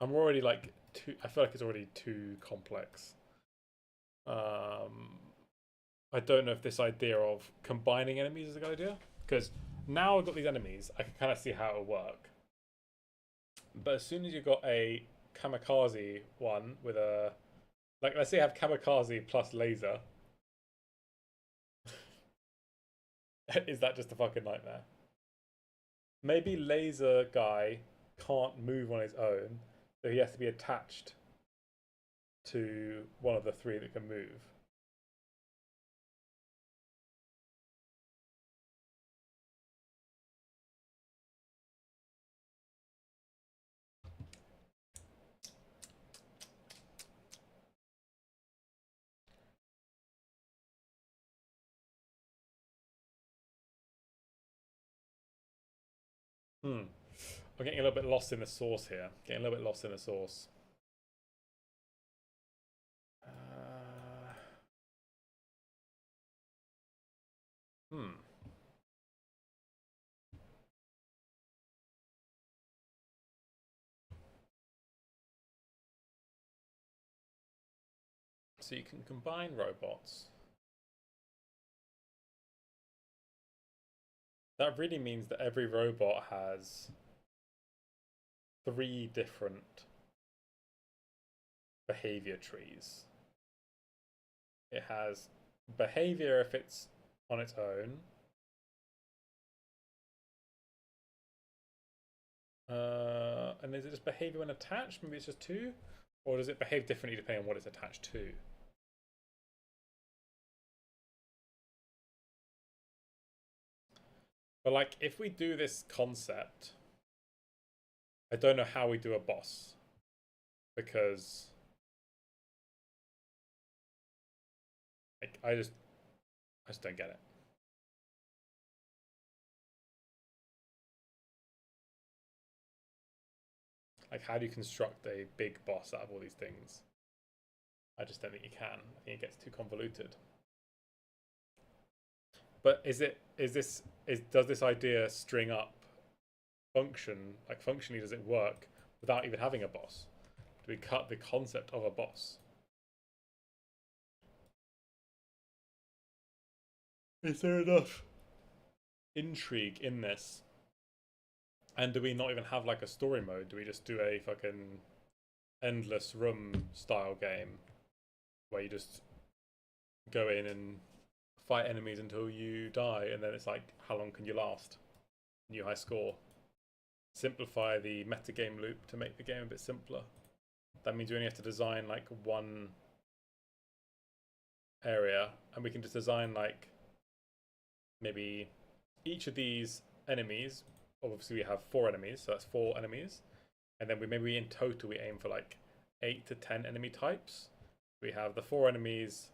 I'm already like too. I feel like it's already too complex. I don't know if this idea of combining enemies is a good idea, because now I've got these enemies, I can kind of see how it'll work. But as soon as you've got a kamikaze one with a, like, let's say I have kamikaze plus laser, is that just a fucking nightmare? Maybe laser guy can't move on his own, so he has to be attached to one of the three that can move. Hmm. I'm getting a little bit lost in the source here. Getting a little bit lost in the source. Hmm. So you can combine robots. That really means that every robot has 3 different behavior trees. It has behavior if it's on its own. And is it just behavior when attached? Maybe it's just 2? Or does it behave differently depending on what it's attached to? But like, if we do this concept, I don't know how we do a boss. Because like, I just don't get it. Like, how do you construct a big boss out of all these things? I just don't think you can. I think it gets too convoluted. But does this idea string up function? Like, functionally, does it work without even having a boss? Do we cut the concept of a boss? Is there enough intrigue in this? And do we not even have like a story mode? Do we just do a fucking endless room style game where you just go in and fight enemies until you die, and then it's like, how long can you last? New high score. Simplify the metagame loop to make the game a bit simpler. That means you only have to design like one area, and we can just design like maybe each of these enemies. Obviously, we have 4 enemies, so that's 4 enemies, and then maybe in total we aim for like 8 to 10 enemy types. We have the 4 enemies,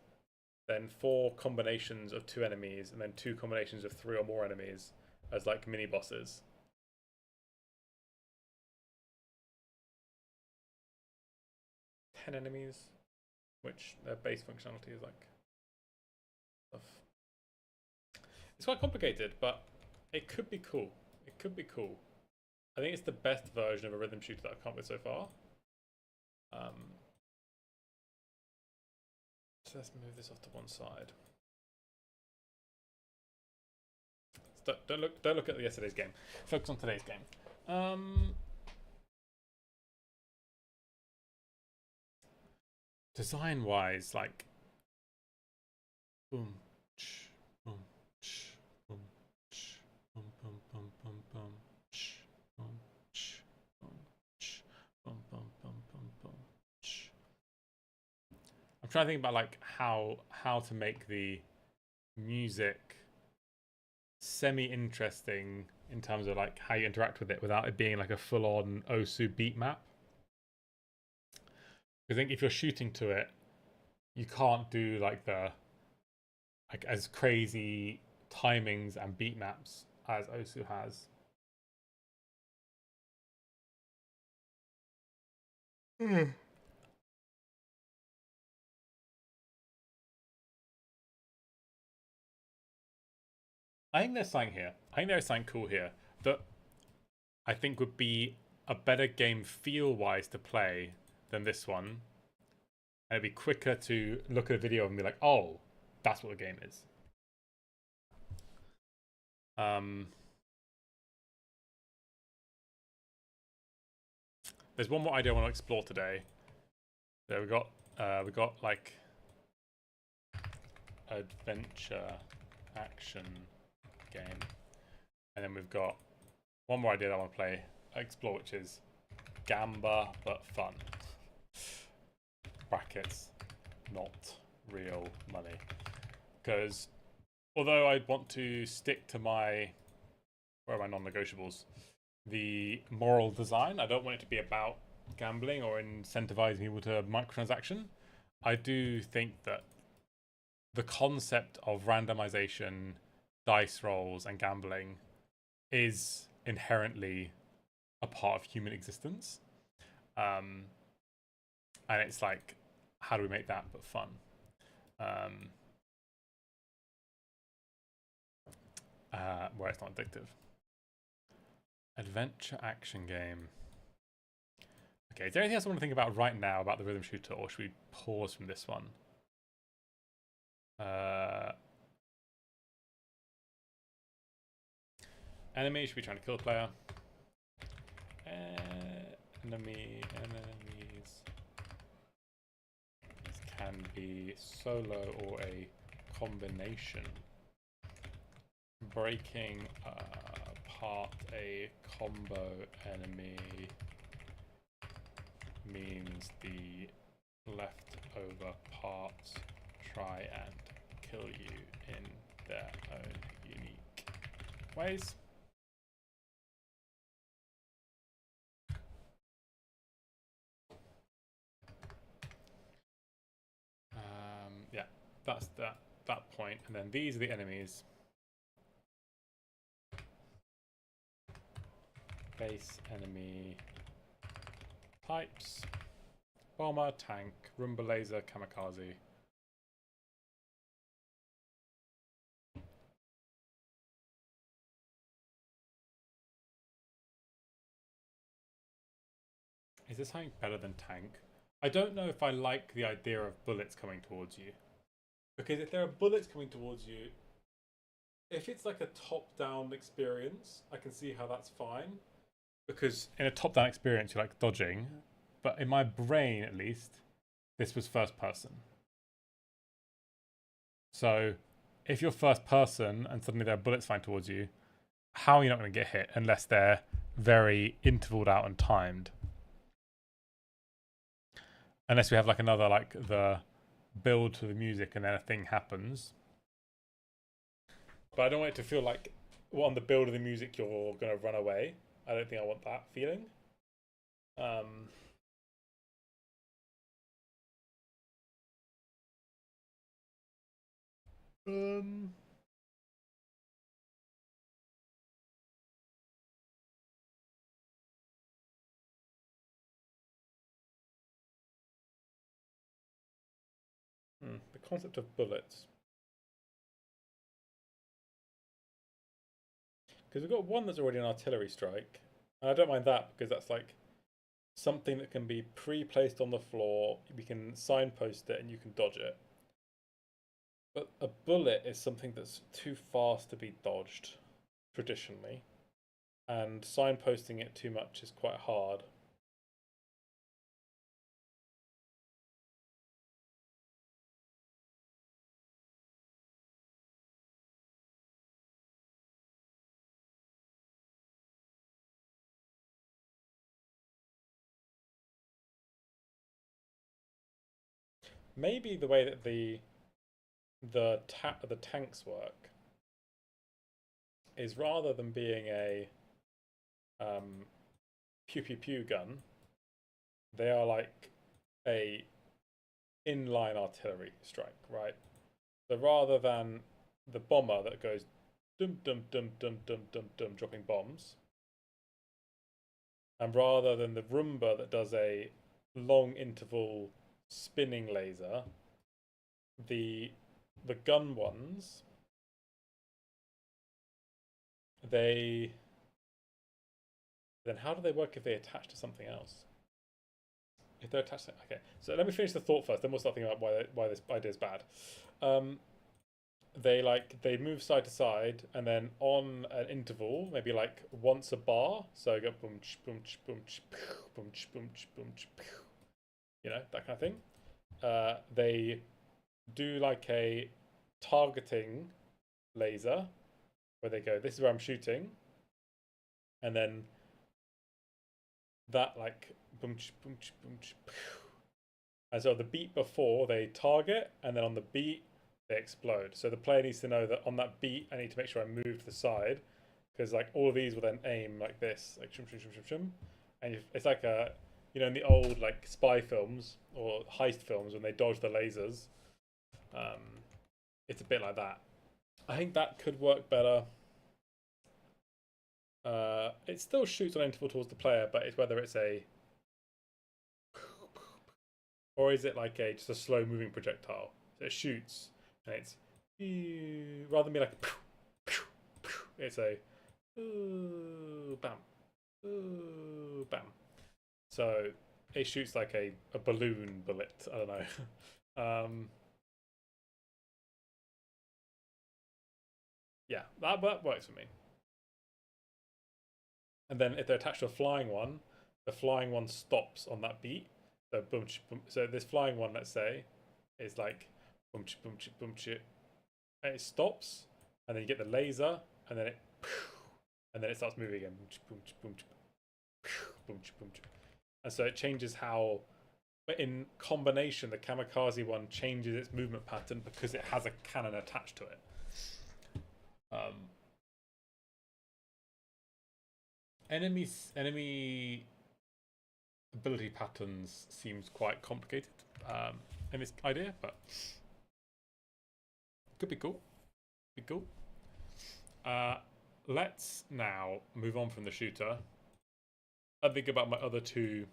then 4 combinations of 2 enemies, and then 2 combinations of 3 or more enemies as like mini bosses. 10 enemies, which their base functionality is like stuff. It's quite complicated, but it could be cool. It could be cool. I think it's the best version of a rhythm shooter that I've come up with so far. So let's move this off to one side. Don't look at yesterday's game. Focus on today's game. Design wise, like boom, boom, boom, boom, boom, boom, boom, boom, boom, boom, boom, boom, boom, boom. I'm trying to think about like how to make the music semi-interesting in terms of like how you interact with it without it being like a full-on Osu beat map. I think if you're shooting to it, you can't do like the like as crazy timings and beat maps as Osu has. I think there's something here. I think there's something cool here that I think would be a better game feel wise to play than this one. And it'd be quicker to look at a video and be like, oh, that's what the game is. There's one more idea I want to explore today. So we got like adventure action game, and then we've got one more idea that I want to explore, which is Gamba but fun. Brackets, not real money. Because although I want to stick to my, where are my non-negotiables? The moral design. I don't want it to be about gambling or incentivizing people to microtransaction. I do think that the concept of randomization, dice rolls, and gambling is inherently a part of human existence. And it's like, how do we make that but fun? Where it's not addictive. Adventure action game. Okay, is there anything else I want to think about right now about the rhythm shooter, or should we pause from this one? Enemy should be trying to kill a player. Enemies. This can be solo or a combination. Breaking apart a combo enemy means the leftover parts try and kill you in their own unique ways. Yeah, that's that point, and then these are the enemies. Base enemy types: bomber, tank, Roomba laser, kamikaze. Is this something better than tank? I don't know if I like the idea of bullets coming towards you. Because if there are bullets coming towards you, if it's like a top-down experience, I can see how that's fine. Because in a top-down experience, you're like dodging. But in my brain, at least, this was first person. So if you're first person and suddenly there are bullets flying towards you, how are you not going to get hit unless they're very intervaled out and timed? Unless we have like another, like the build to the music and then a thing happens. But I don't want it to feel like on the build of the music you're going to run away. I don't think I want that feeling. The concept of bullets. Because we've got one that's already an artillery strike. And I don't mind that because that's like something that can be pre-placed on the floor. We can signpost it and you can dodge it. But a bullet is something that's too fast to be dodged, traditionally. And signposting it too much is quite hard. Maybe the way that the tanks work is rather than being a pew pew pew gun, they are like a inline artillery strike, right? So rather than the bomber that goes dum dum dum dum dum dum dum dropping bombs, and rather than the Roomba that does a long interval spinning laser. The gun ones, they then how do they work if they attach to something else? If they're attached to, okay, so let me finish the thought first, then we'll start thinking about why this idea is bad. They move side to side, and then on an interval, maybe like once a bar, so you go boom boom boom boom boom boom, you know, that kind of thing. They do like a targeting laser where they go, this is where I'm shooting, and then that like boom boom boom, and so the beat before they target, and then on the beat they explode. So the player needs to know that on that beat, I need to make sure I move to the side, because like all of these will then aim like this, like shum shum shum shum shum, and it's like a, you know, in the old like spy films or heist films when they dodge the lasers, um, it's a bit like that. I think that could work better. It still shoots on interval towards the player, but it's whether it's a, or is it like a just a slow moving projectile? So it shoots and it's rather than be like it's a bam, bam. So it shoots like a balloon bullet. I don't know. Yeah, that works for me. And then if they're attached to a flying one, the flying one stops on that beat. So boom, boom. So this flying one, let's say, is like boom, boom, boom, and it stops, and then you get the laser, and then it starts moving again. Boom, boom, boom, boom, and so it changes how. But in combination, the kamikaze one changes its movement pattern because it has a cannon attached to it. Enemy ability patterns seems quite complicated in this idea, but could be cool. Be cool. Let's now move on from the shooter and think about my other two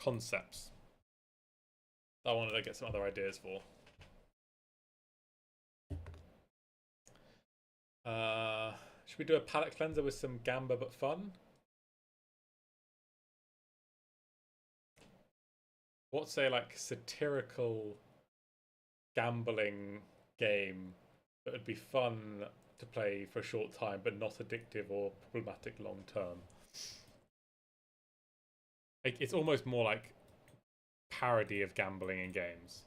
concepts that I wanted to get some other ideas for. Should we do a palette cleanser with some gamba but fun? What's a like satirical gambling game that would be fun to play for a short time but not addictive or problematic long term? Like, it's almost more like parody of gambling in games,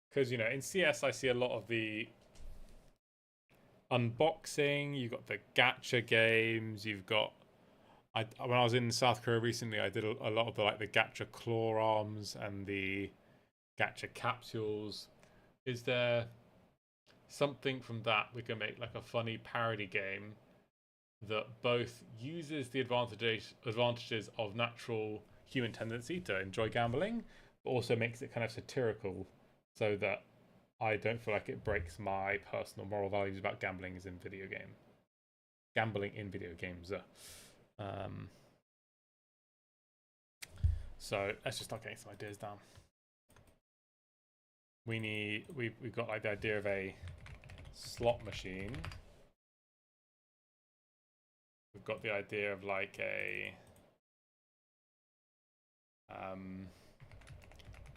because you know in CS I see a lot of the unboxing, you've got the gacha games, you've got when I was in South Korea recently, I did a lot of the like the gacha claw arms and the gacha capsules. Is there something from that we can make like a funny parody game that both uses the advantages of natural human tendency to enjoy gambling, but also makes it kind of satirical, so that I don't feel like it breaks my personal moral values about gambling in video games. So let's just start getting some ideas down. We've got like the idea of a slot machine. We've got the idea of like a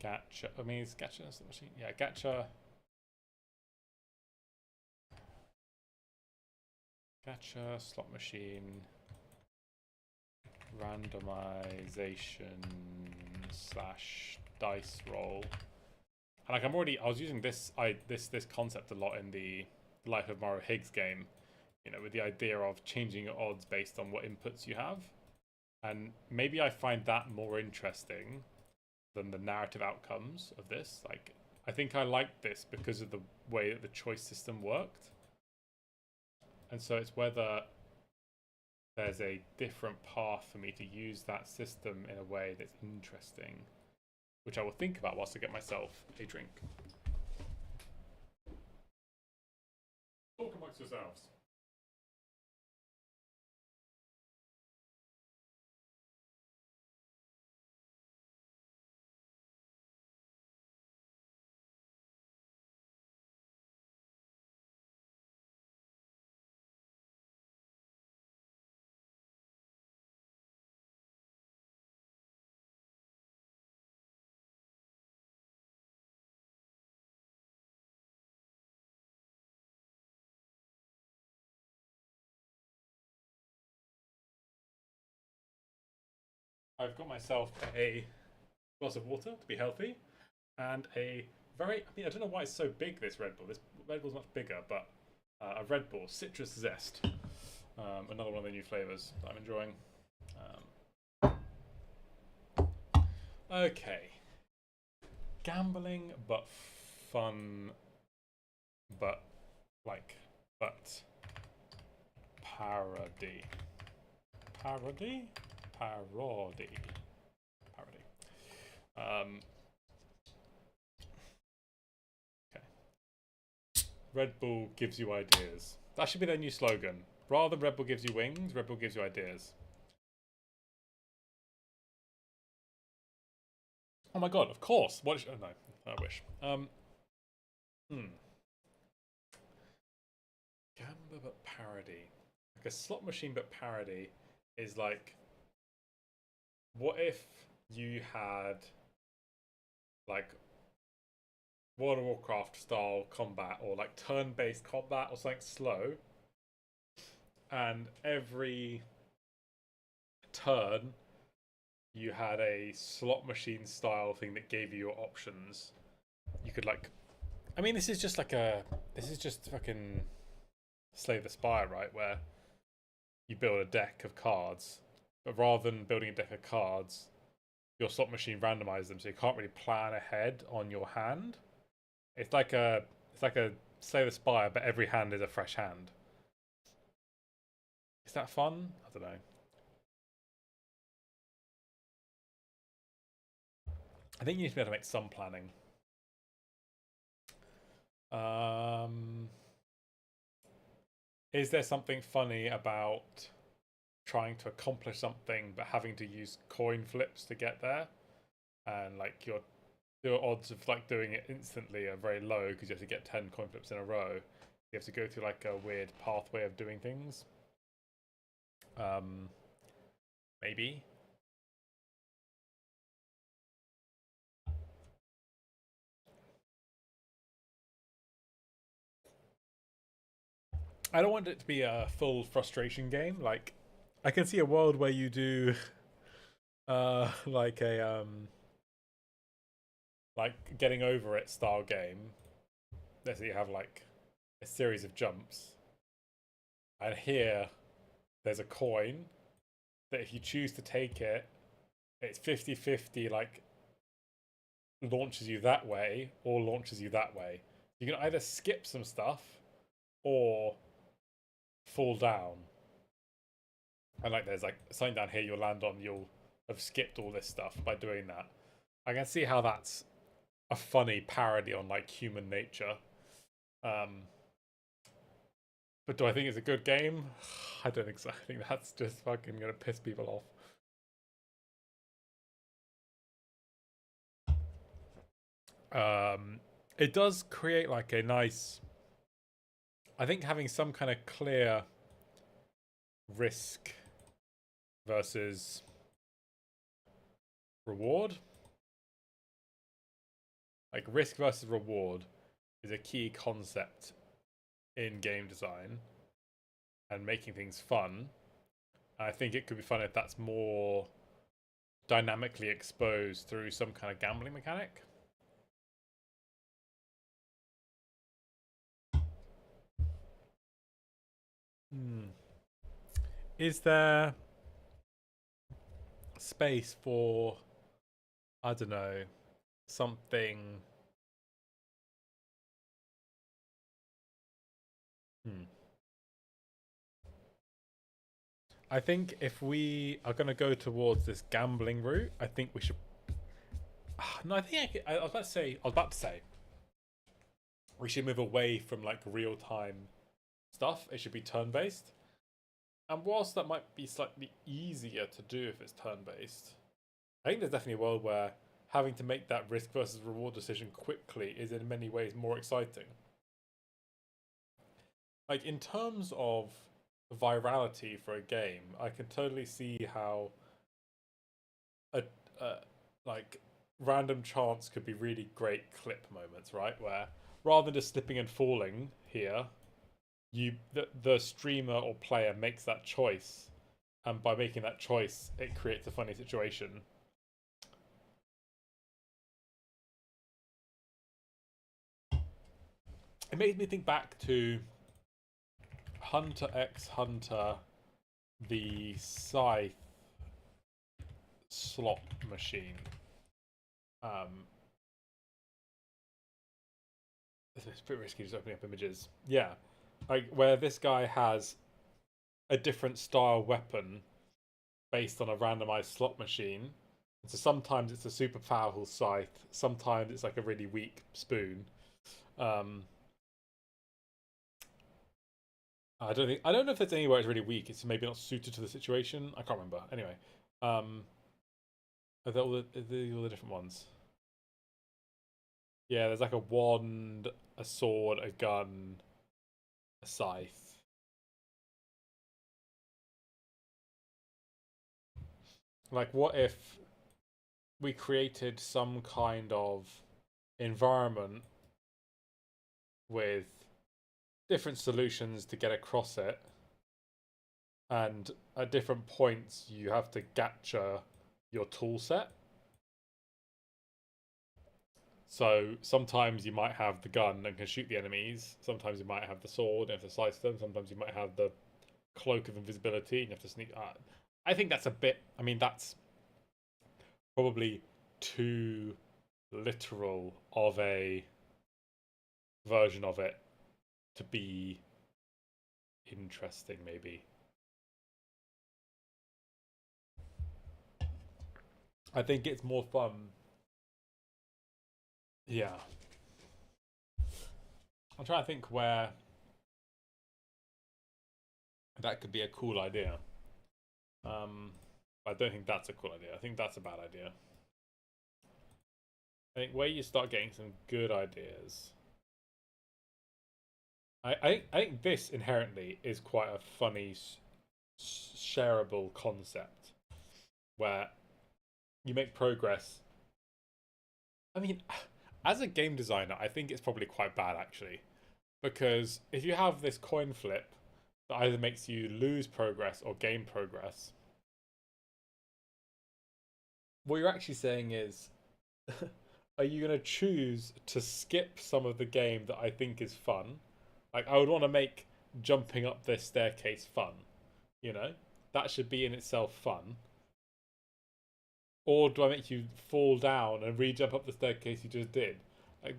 gacha. I mean, it's gacha slot machine. Yeah, gacha. Gacha slot machine. Randomization / dice roll. And like I was using this concept a lot in the Life of Mario Higgs game, you know, with the idea of changing your odds based on what inputs you have. And maybe I find that more interesting than the narrative outcomes of this. Like, I think I liked this because of the way that the choice system worked. And so it's whether there's a different path for me to use that system in a way that's interesting, which I will think about whilst I get myself a drink. Talk amongst yourselves. I've got myself a glass of water to be healthy, and a very. I mean, I don't know why it's so big. This Red Bull. This Red Bull's much bigger, but a Red Bull Citrus Zest. Another one of the new flavors that I'm enjoying. Okay, gambling but fun, but like but parody, parody, parody, parody. Okay. Red Bull gives you ideas. That should be their new slogan. Rather than Red Bull gives you wings, Red Bull gives you ideas. Oh my god, of course. What is, oh no, I wish. Gamba but parody. Like a slot machine but parody is like, what if you had like World of Warcraft style combat or like turn-based combat or something slow, and every turn you had a slot machine style thing that gave you your options. You could like, I mean, this is just fucking Slay the Spire, right? Where you build a deck of cards, but rather than building a deck of cards, your slot machine randomizes them, so you can't really plan ahead on your hand. It's like a Slay the Spire, but every hand is a fresh hand. Is that fun? I don't know. I think you need to be able to make some planning. Is there something funny about trying to accomplish something but having to use coin flips to get there? And like your odds of like doing it instantly are very low because you have to get 10 coin flips in a row. You have to go through like a weird pathway of doing things. Maybe. I don't want it to be a full frustration game. Like, I can see a world where you do, like like getting over it style game. Let's say you have like a series of jumps, and here there's a coin that if you choose to take it, it's 50-50, like launches you that way or launches you that way. You can either skip some stuff or fall down. And like there's like something down here you'll land on, you'll have skipped all this stuff by doing that. I can see how that's a funny parody on like human nature. But do I think it's a good game? I don't think so. I think that's just fucking gonna piss people off. It does create like a nice. I think having some kind of clear risk versus reward, like risk versus reward, is a key concept in game design and making things fun. I think it could be fun if that's more dynamically exposed through some kind of gambling mechanic. Is there space for, I don't know, something? I think if we are going to go towards this gambling route, I think we should. No, I think I was about to say. I was about to say we should move away from like real time stuff. It should be turn based. And whilst that might be slightly easier to do if it's turn based, I think there's definitely a world where having to make that risk versus reward decision quickly is in many ways more exciting. Like in terms of virality for a game, I can totally see how a like random chance could be really great clip moments, right? Where rather than just slipping and falling here, the streamer or player makes that choice and by making that choice, it creates a funny situation. It made me think back to Hunter x Hunter, the Scythe slot machine. It's pretty risky just opening up images. Yeah, like where this guy has a different style weapon based on a randomized slot machine. And so sometimes it's a super powerful scythe, sometimes it's like a really weak spoon. I don't know if there's anywhere it's really weak. It's maybe not suited to the situation. I can't remember. Anyway, are all the different ones? Yeah, there's like a wand, a sword, a gun, a scythe. Like, what if we created some kind of environment with different solutions to get across it, and at different points you have to gacha your tool set? So sometimes you might have the gun and can shoot the enemies. Sometimes you might have the sword and have to slice them. Sometimes you might have the cloak of invisibility and you have to sneak. I think that's a bit. I mean, that's probably too literal of a version of it to be interesting, maybe. I think it's more fun. Yeah. I'm trying to think where that could be a cool idea. I don't think that's a cool idea. I think that's a bad idea. I think where you start getting some good ideas. I think this inherently is quite a funny, shareable concept where you make progress. I mean, as a game designer, I think it's probably quite bad actually, because if you have this coin flip that either makes you lose progress or gain progress, what you're actually saying is, are you going to choose to skip some of the game that I think is fun? Like, I would want to make jumping up this staircase fun, you know? That should be in itself fun. Or do I make you fall down and re jump up the staircase you just did? Like,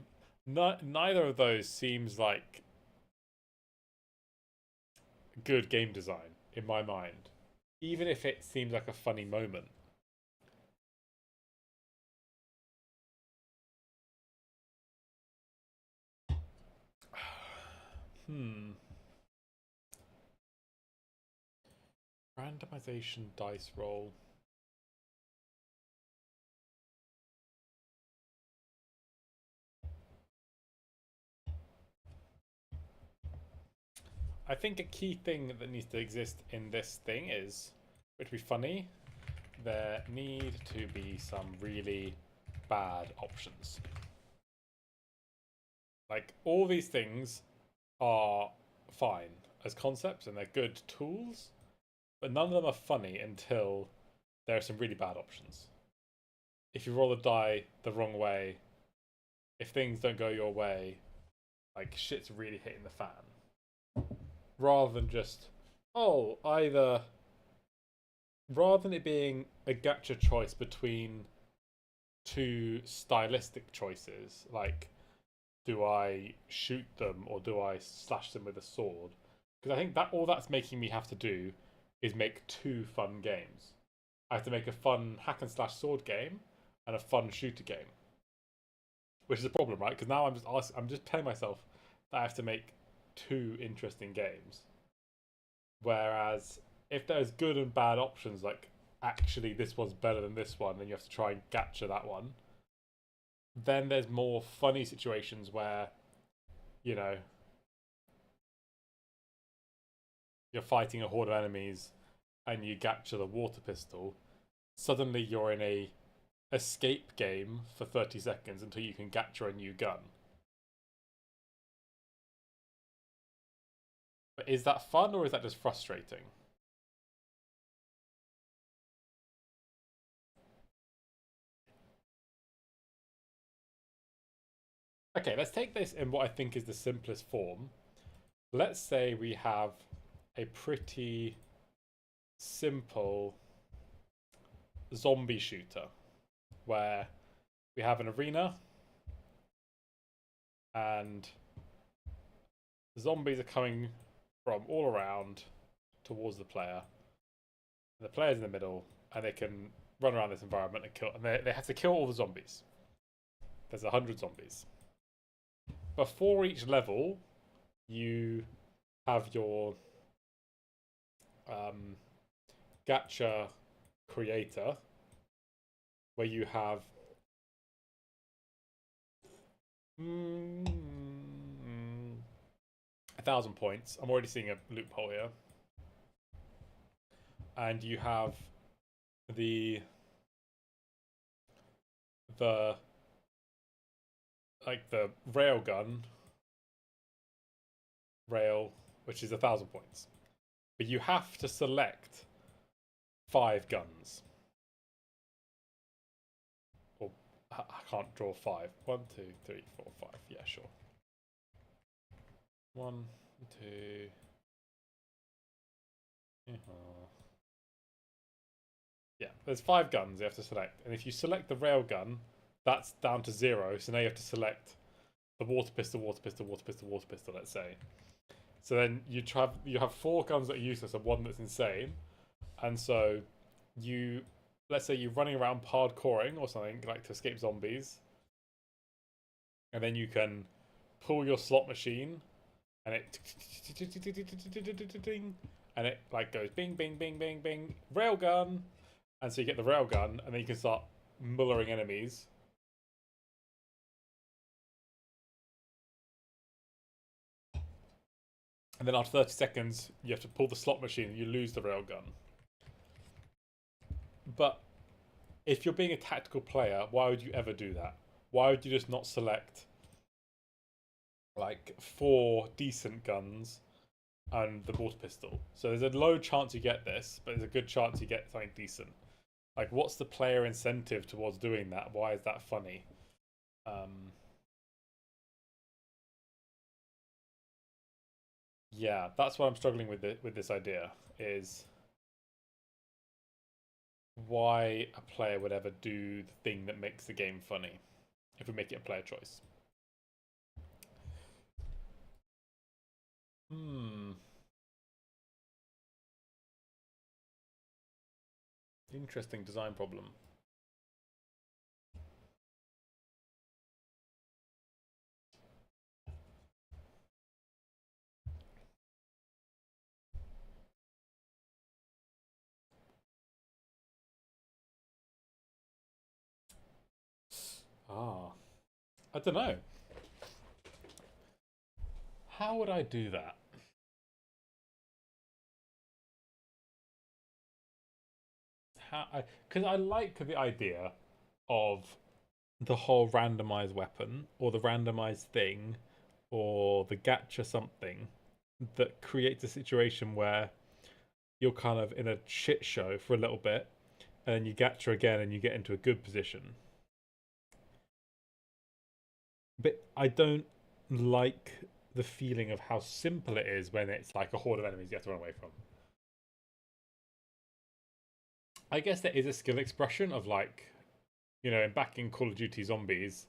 neither of those seems like good game design in my mind, even if it seems like a funny moment. Hmm. Randomization dice roll. I think a key thing that needs to exist in this thing is, which would be funny, there need to be some really bad options. Like, all these things are fine as concepts and they're good tools, but none of them are funny until there are some really bad options. If you roll the die the wrong way, if things don't go your way, like shit's really hitting the fan. Rather than just, oh, either. Rather than it being a gacha choice between two stylistic choices, like do I shoot them or do I slash them with a sword? Because I think that all that's making me have to do is make two fun games. I have to make a fun hack and slash sword game and a fun shooter game, which is a problem, right? Because now I'm just telling myself that I have to make two interesting games. Whereas if there's good and bad options, like actually this one's better than this one, and you have to try and gacha that one, then there's more funny situations where, you know, you're fighting a horde of enemies and you gacha the water pistol. Suddenly you're in a escape game for 30 seconds until you can gacha a new gun. But is that fun or is that just frustrating? Okay, let's take this in what I think is the simplest form. Let's say we have a pretty simple zombie shooter where we have an arena and zombies are coming from all around towards the player. And the player's in the middle, and they can run around this environment and kill. And they have to kill all the zombies. There's 100 zombies. Before each level, you have your gacha creator, where you have 1,000 points. I'm already seeing a loophole here. And you have the like the railgun rail, which is 1,000 points. But you have to select 5 guns. Or I can't draw 5. 1, 2, 3, 4, 5. Yeah, sure. 1, 2. Yeah, there's 5 guns you have to select, and if you select the railgun, that's down to 0. So now you have to select the water pistol, water pistol, water pistol, water pistol. Let's say. So then you have 4 guns that are useless and 1 that's insane, and so let's say you're running around parkouring or something like to escape zombies, and then you can pull your slot machine, and it like goes bing bing bing bing bing railgun. And so you get the railgun, and then you can start mullering enemies. And then after 30 seconds, you have to pull the slot machine, and you lose the railgun. But if you're being a tactical player, why would you ever do that? Why would you just not select like 4 decent guns and the water pistol? So there's a low chance you get this, but there's a good chance you get something decent. Like, what's the player incentive towards doing that? Why is that funny? Yeah, that's what I'm struggling with this idea, is why a player would ever do the thing that makes the game funny if we make it a player choice. Interesting design problem. I don't know. How would I do that? Because I like the idea of the whole randomized weapon or the randomized thing or the gacha something that creates a situation where you're kind of in a shit show for a little bit and then you gacha again and you get into a good position. But I don't like the feeling of how simple it is when it's like a horde of enemies you have to run away from. I guess there is a skill expression of like, back in Call of Duty Zombies,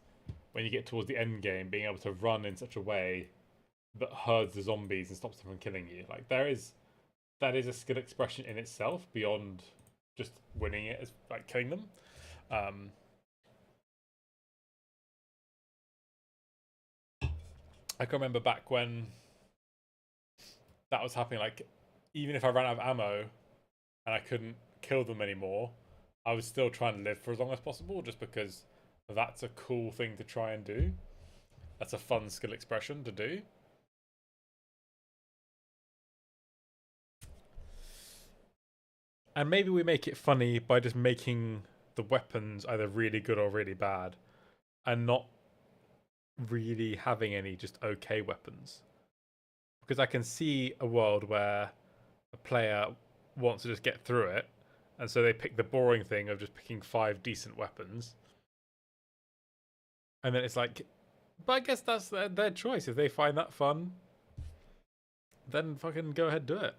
when you get towards the end game, being able to run in such a way that herds the zombies and stops them from killing you. Like that is a skill expression in itself beyond just winning it as like killing them. I can remember back when that was happening. Like even if I ran out of ammo and I couldn't kill them anymore, I was still trying to live for as long as possible, just because that's a cool thing to try and do. That's a fun skill expression to do. And maybe we make it funny by just making the weapons either really good or really bad, and not really having any just okay weapons. Because I can see a world where a player wants to just get through it, and so they pick the boring thing of just picking 5 decent weapons. And then it's like, But I guess that's their choice. If they find that fun, then fucking go ahead, do it.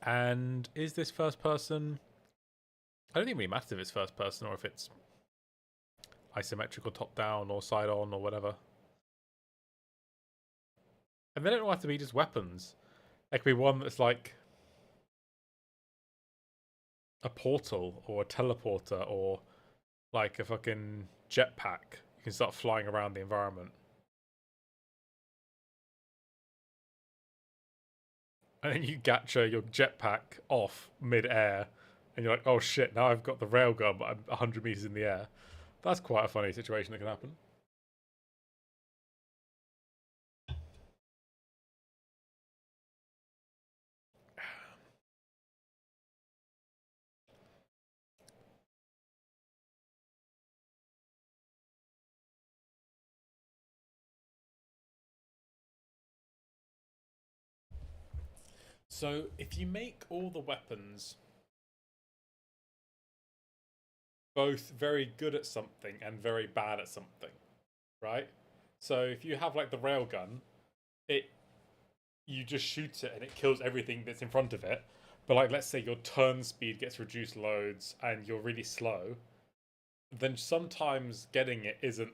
And is this first person? I don't think it really matters if it's first person or if it's isometric or top down or side on or whatever. And they don't have to be just weapons. There could be one that's like a portal or a teleporter or like a fucking jetpack. You can start flying around the environment. And then you gacha your jetpack off mid-air and you're like, oh shit, now I've got the railgun but I'm 100 meters in the air. That's quite a funny situation that can happen. So if you make all the weapons both very good at something and very bad at something, right? So if you have like the railgun, it you just shoot it and it kills everything that's in front of it. But like let's say your turn speed gets reduced loads and you're really slow, then sometimes getting it isn't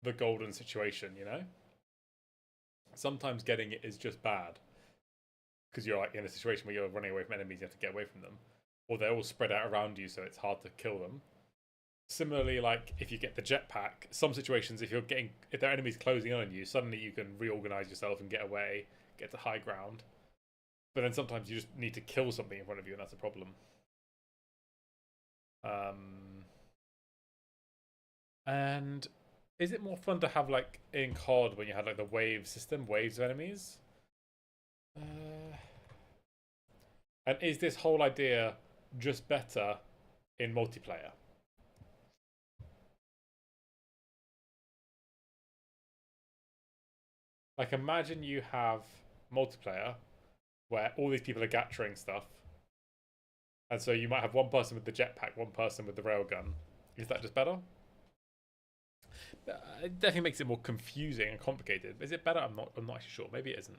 the golden situation, you know? Sometimes getting it is just bad. Because you're like in a situation where you're running away from enemies, you have to get away from them. Or they're all spread out around you, so it's hard to kill them. Similarly, like if you get the jetpack, some situations if there are enemies closing in on you, suddenly you can reorganize yourself and get away, get to high ground. But then sometimes you just need to kill something in front of you, and that's a problem. And is it more fun to have like in COD when you had like the wave system, waves of enemies? And is this whole idea just better in multiplayer? Like imagine you have multiplayer where all these people are gatchering stuff, and so you might have one person with the jetpack, one person with the railgun. Is that just better? It definitely makes it more confusing and complicated. Is it better? I'm not. I'm not actually sure. Maybe it isn't.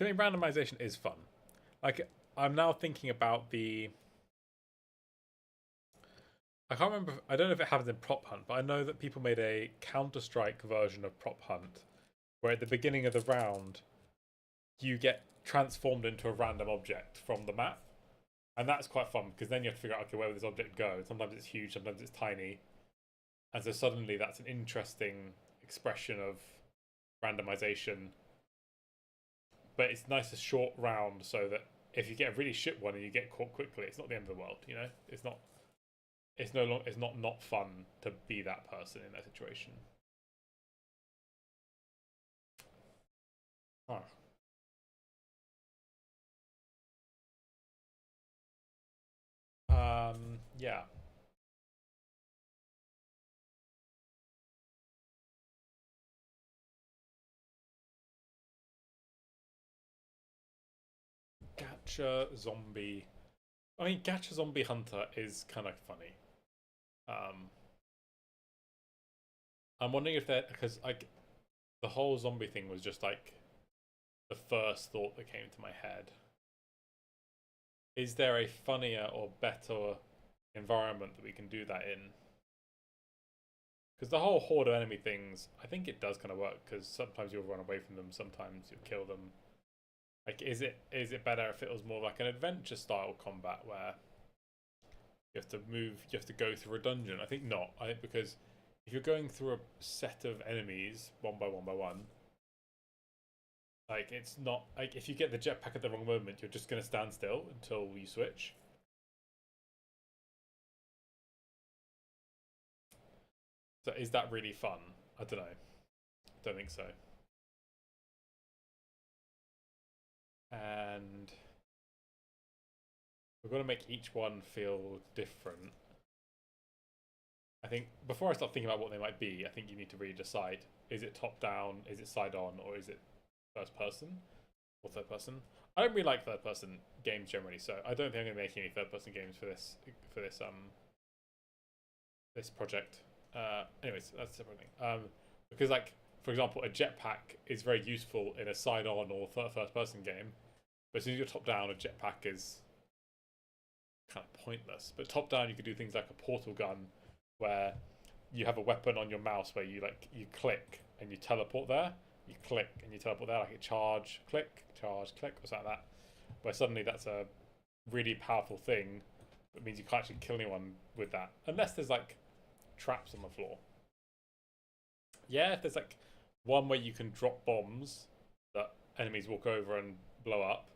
I think randomization is fun. Like I'm now thinking about the. I can't remember. I don't know if it happens in Prop Hunt, but I know that people made a Counter Strike version of Prop Hunt, where at the beginning of the round, you get transformed into a random object from the map, and that's quite fun because then you have to figure out okay where will this object go. Sometimes it's huge, sometimes it's tiny, and so suddenly that's an interesting expression of randomization. But it's nice a short round so that if you get a really shit one and you get caught quickly, it's not the end of the world. You know, it's not. It's no long. It's not fun to be that person in that situation. Huh. Yeah. Gacha zombie. I mean, Gacha Zombie Hunter is kind of funny. Um, I'm wondering if that because like the whole zombie thing was just like the first thought that came to my head. Is there a funnier or better environment that we can do that in? Because the whole horde of enemy things, I think it does kind of work. Because sometimes you'll run away from them, sometimes you'll kill them. Like, is it better if it was more like an adventure style combat where you have to move, you have to go through a dungeon? I think not. I think because if you're going through a set of enemies one by one by one, like it's not like if you get the jetpack at the wrong moment, you're just gonna stand still until you switch. So is that really fun? I don't know. I don't think so. And we're gonna make each one feel different. I I think before I start thinking about what they might be, I think you need to really decide: is it top down, is it side on, or is it first person or third person? I don't really like third person games generally, so I don't think I'm going to make any third person games for this project. Anyways, that's a separate thing. Because like for example, a jetpack is very useful in a side on or first person game, but as soon as you're top down, a jetpack is kind of pointless. But top down, you could do things like a portal gun, where you have a weapon on your mouse where you click and you teleport there. You click and you teleport there, like a charge, click, or something like that. Where suddenly that's a really powerful thing. It means you can't actually kill anyone with that, unless there's like traps on the floor. Yeah, if there's like one where you can drop bombs that enemies walk over and blow up,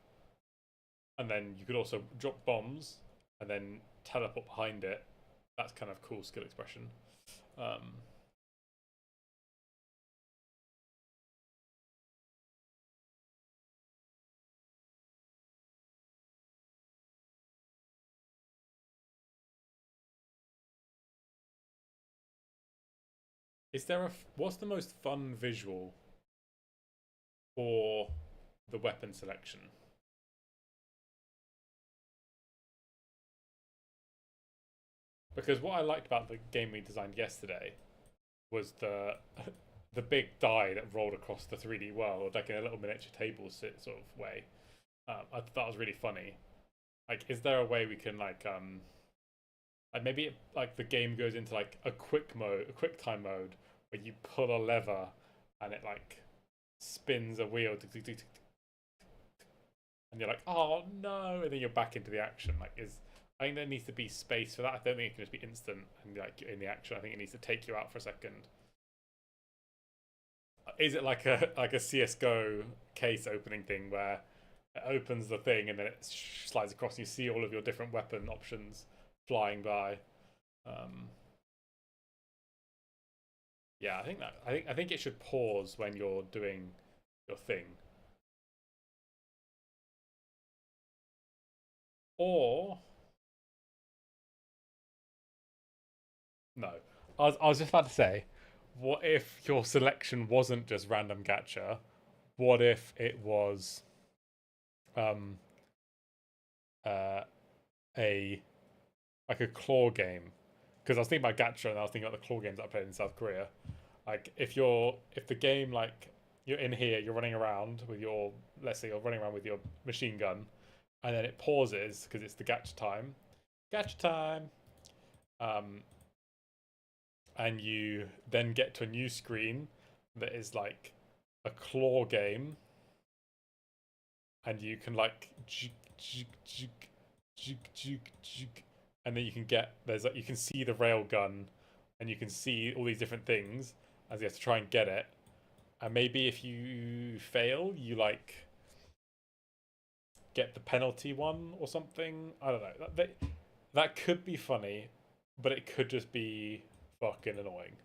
and then you could also drop bombs and then teleport behind it. That's kind of cool skill expression. Is there what's the most fun visual for the weapon selection? Because what I liked about the game we designed yesterday was the big die that rolled across the 3D world, like in a little miniature table sort of way. I thought that was really funny. Like, is there a way we can like maybe like the game goes into like a quick time mode where you pull a lever and it like spins a wheel, and you're like, oh no, and then you're back into the action. Like, I think there needs to be space for that. I don't think it can just be instant and like in the action. I think it needs to take you out for a second. Is it like a CS:GO case opening thing where it opens the thing and then it slides across and you see all of your different weapon options flying by? Yeah, I think it should pause when you're doing your thing. Or no, I was just about to say, what if your selection wasn't just random gacha? What if it was um a like a claw game? Because I was thinking about gacha and I was thinking about the claw games that I played in South Korea. Like if the game, like you're in here, you're running around with your, let's say you're running around with your machine gun, and then it pauses because it's the gacha time, um, and you then get to a new screen that is like a claw game, and you can like and then you can get, there's like, you can see the rail gun and you can see all these different things as you have to try and get it. And maybe if you fail, you like get the penalty one or something. I don't know. That could be funny, but it could just be fucking annoying.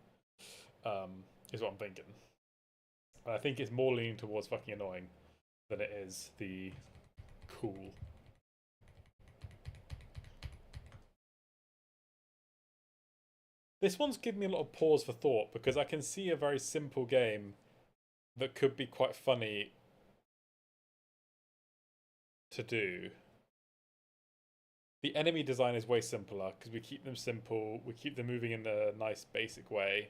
Is what I'm thinking. And I think it's more leaning towards fucking annoying than it is the cool. This one's given me a lot of pause for thought because I can see a very simple game that could be quite funny to do. The enemy design is way simpler because we keep them simple. We keep them moving in a nice basic way.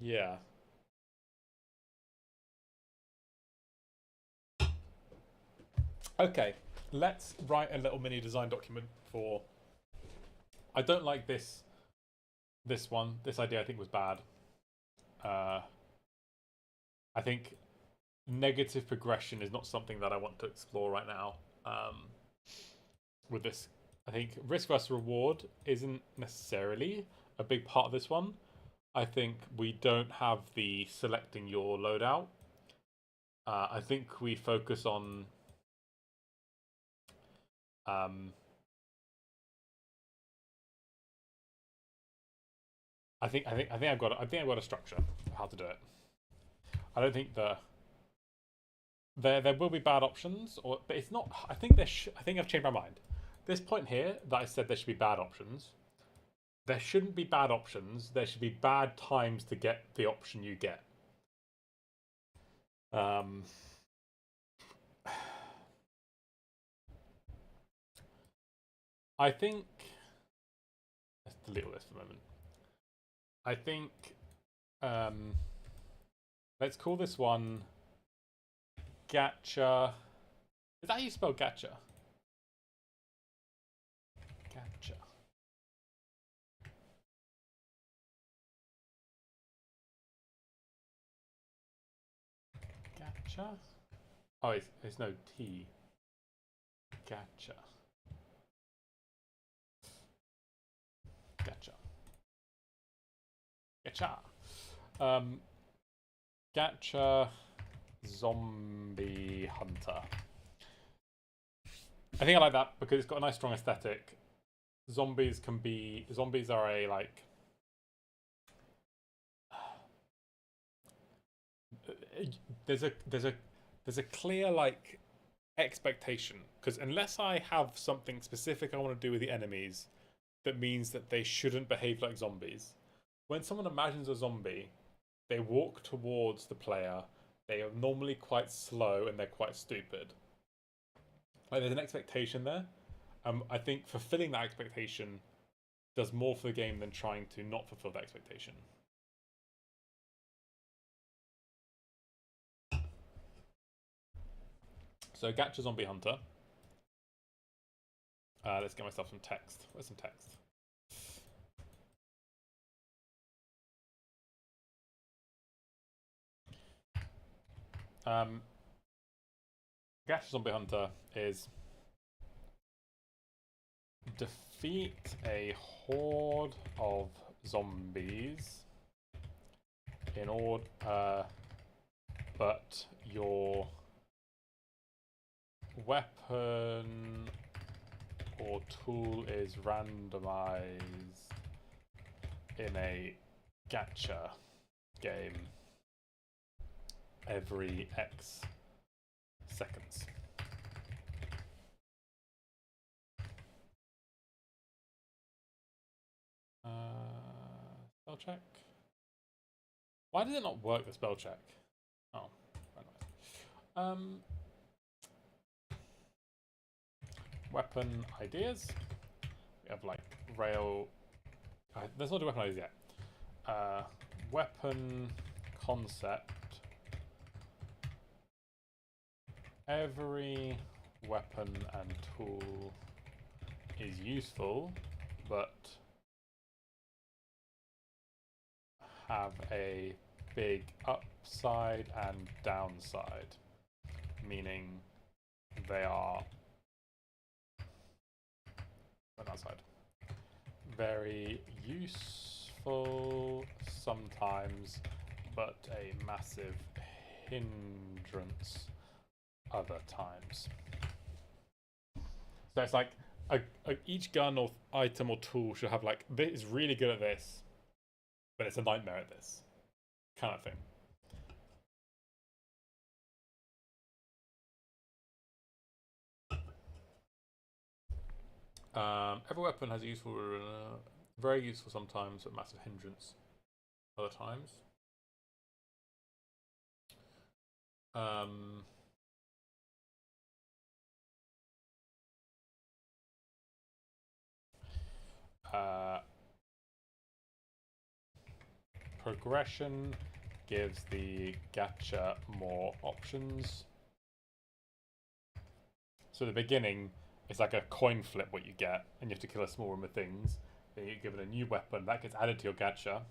Yeah. Okay, let's write a little mini design document for. I don't like this one. This idea I think was bad. I think negative progression is not something that I want to explore right now. With this, I think risk versus reward isn't necessarily a big part of this one. I think we don't have the selecting your loadout. I think we focus on I think I've got a structure for how to do it. I don't think there will be bad options, but it's not. I think I think I've changed my mind. this point here that I said there should be bad options, there shouldn't be bad options. There should be bad times to get the option you get. I think let's delete all this for a moment. I think let's call this one gacha. Is that how you spell gacha? Gacha. Gacha? Oh, it's no T. Gacha. Gacha. Gacha. Gacha Zombie Hunter. I think I like that because it's got a nice strong aesthetic. Zombies are a like there's a clear like expectation, because unless I have something specific I want to do with the enemies that means that they shouldn't behave like zombies. When someone imagines a zombie, they walk towards the player. They are normally quite slow and they're quite stupid. Like there's an expectation there. I think fulfilling that expectation does more for the game than trying to not fulfill that expectation. So Gacha Zombie Hunter. Let's get myself some text. Where's some text? Gacha Zombie Hunter is defeat a horde of zombies in order, but your weapon or tool is randomized in a gacha game every X seconds. Spell check. Why did it not work, the spell check? Oh, very nice. Weapon ideas. We have like rail. Let's not do weapon ideas yet. Weapon concept. Every weapon and tool is useful, but have a big upside and downside, meaning they are downside. Very useful sometimes, but a massive hindrance other times. So it's like each gun or item or tool should have like, this is really good at this, but it's a nightmare at this kind of thing. Every weapon has a useful, very useful sometimes, but massive hindrance other times. Progression gives the gacha more options. So the beginning, it's like a coin flip what you get, and you have to kill a small number of things. Then you get given a new weapon that gets added to your gacha.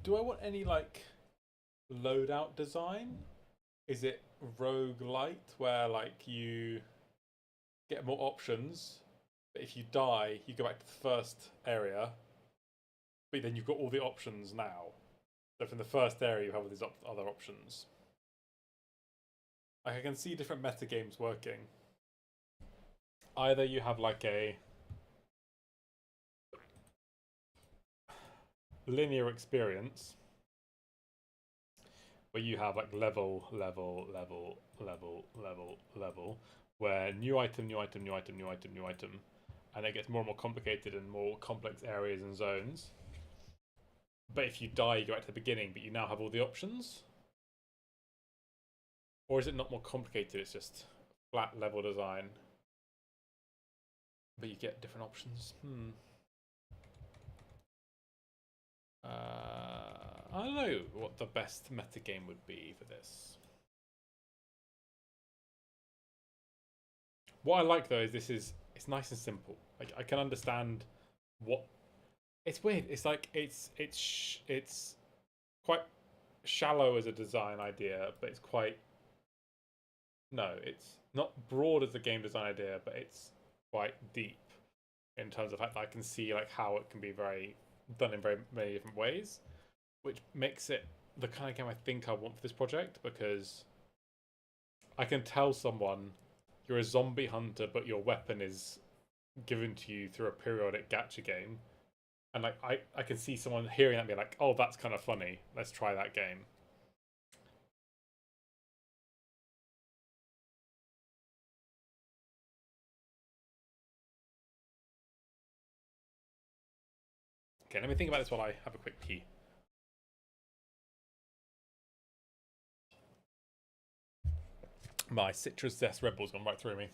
Do I want any like loadout design? Is it roguelite where like you get more options, but if you die, you go back to the first area, but then you've got all the options now. So from the first area, you have all these other options. Like I can see different meta games working. Either you have like a linear experience where you have like level, level, level, level, level, level, where new item, new item, new item, new item, new item, and it gets more and more complicated and more complex areas and zones. But if you die, you go back to the beginning, but you now have all the options? Or is it not more complicated? It's just flat level design, but you get different options. I don't know what the best metagame would be for this. What I like though is it's nice and simple. Like I can understand what it's weird. It's like it's quite shallow as a design idea, but it's quite no, it's not broad as a game design idea, but it's quite deep in terms of fact that I can see like how it can be very done in very many different ways, which makes it the kind of game I think I want for this project, because I can tell someone you're a zombie hunter, but your weapon is given to you through a periodic gacha game, and like I can see someone hearing that and be like, oh, that's kind of funny, let's try that game. Okay, let me think about this while I have a quick pee. My citrus zest Red Bull's gone right through me.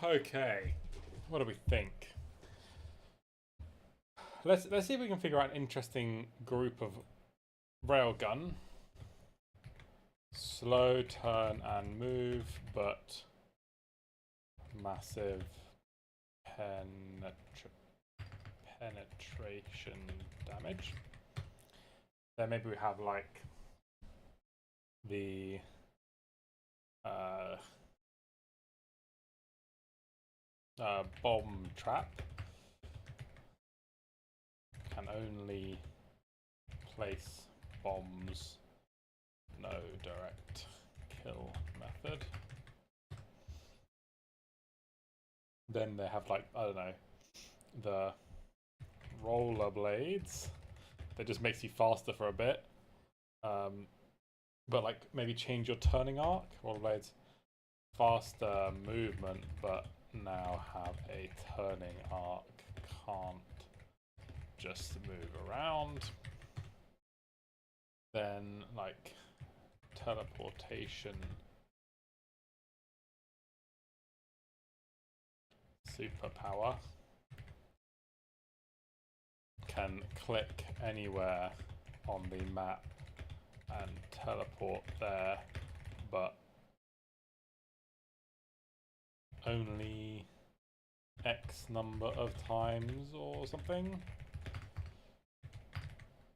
Okay, what do we think? Let's see if we can figure out an interesting group of railgun. Slow turn and move, but massive penetration damage. Then maybe we have like the bomb trap. Can only place bombs, no direct kill method. Then they have like, I don't know, the rollerblades that just makes you faster for a bit. But like maybe change your turning arc. Rollerblades, faster movement, but now have a turning arc. Can't just move around. Then like teleportation, superpower, can click anywhere on the map and teleport there, but only X number of times or something,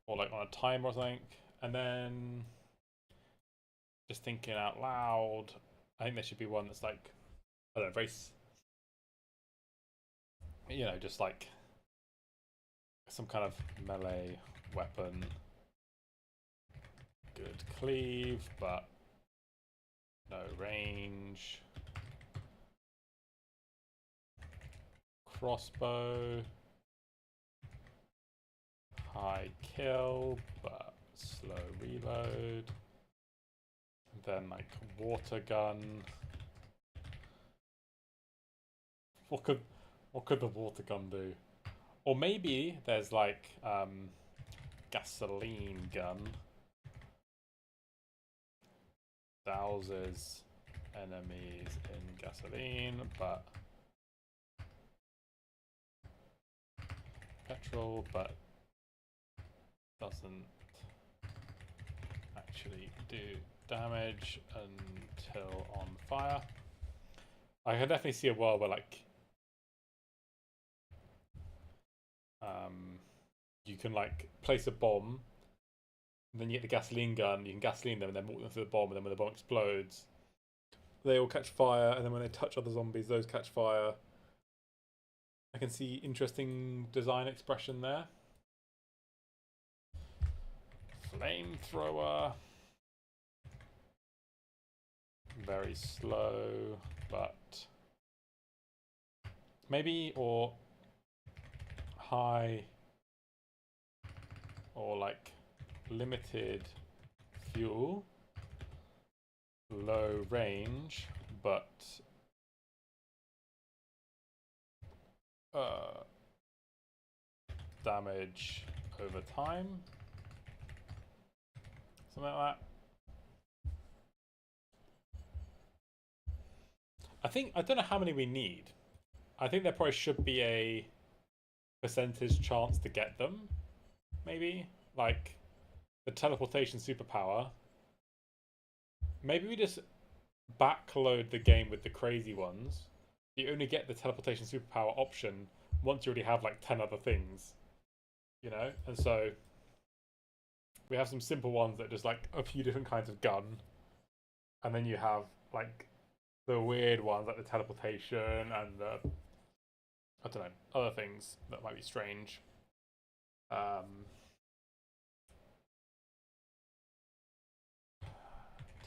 or like on a timer or something. And then just thinking out loud, I think there should be one that's like, I don't know, very, you know, just like some kind of melee weapon. Good cleave, but no range. Crossbow. High kill, but slow reload. Then like water gun. What could the water gun do? Or maybe there's like gasoline gun. Douses enemies in gasoline, but petrol, but doesn't actually do damage until on fire. I can definitely see a world where like you can like place a bomb, and then you get the gasoline gun, you can gasoline them and then walk them through the bomb, and then when the bomb explodes, they all catch fire, and then when they touch other zombies, those catch fire. I can see interesting design expression there. Flamethrower. Very slow, but maybe, or high, or like limited fuel, low range, but damage over time, something like that. I don't know how many we need. I think there probably should be a percentage chance to get them, maybe, like the teleportation superpower. Maybe we just backload the game with the crazy ones. You only get the teleportation superpower option once you already have like 10 other things, you know? And so we have some simple ones that just like a few different kinds of gun, and then you have like the weird ones like the teleportation and the, I don't know, other things that might be strange.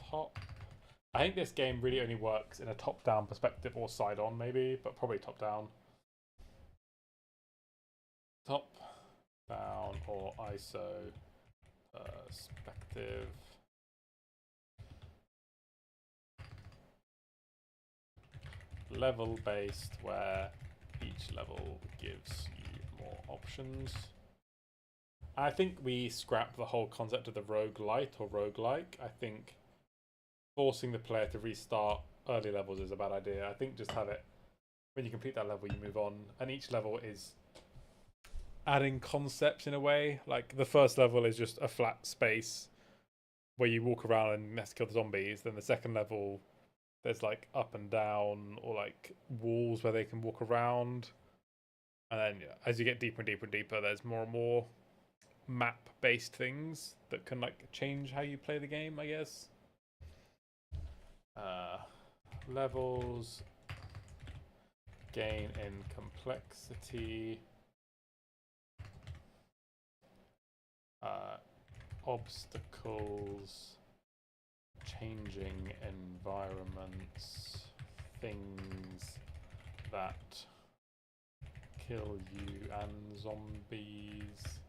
Top. I think this game really only works in a top-down perspective or side-on maybe, but probably top-down. Top, down, or ISO perspective. Level-based, where each level gives you more options. I think we scrap the whole concept of the roguelite or roguelike. I think forcing the player to restart early levels is a bad idea. I think just have it, when you complete that level, you move on. And each level is adding concepts in a way. Like the first level is just a flat space where you walk around and have to kill the zombies. Then the second level, there's like up and down or like walls where they can walk around. And then as you get deeper and deeper and deeper, there's more and more map-based things that can like change how you play the game, I guess. Levels, gain in complexity, obstacles, changing environments, things that kill you and zombies,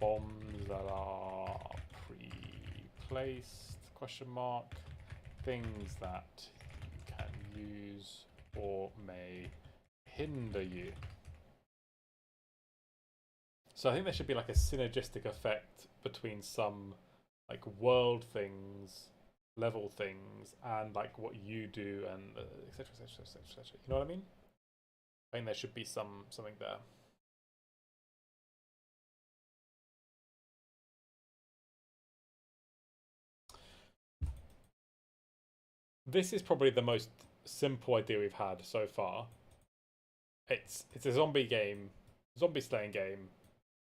bombs that are pre-placed, question mark, things that you can use or may hinder you. So I think there should be like a synergistic effect between some like world things, level things, and like what you do, and etc, etc, etc, etc. You know what I mean? I think there should be something there. This is probably the most simple idea we've had so far. It's a zombie game, zombie slaying game,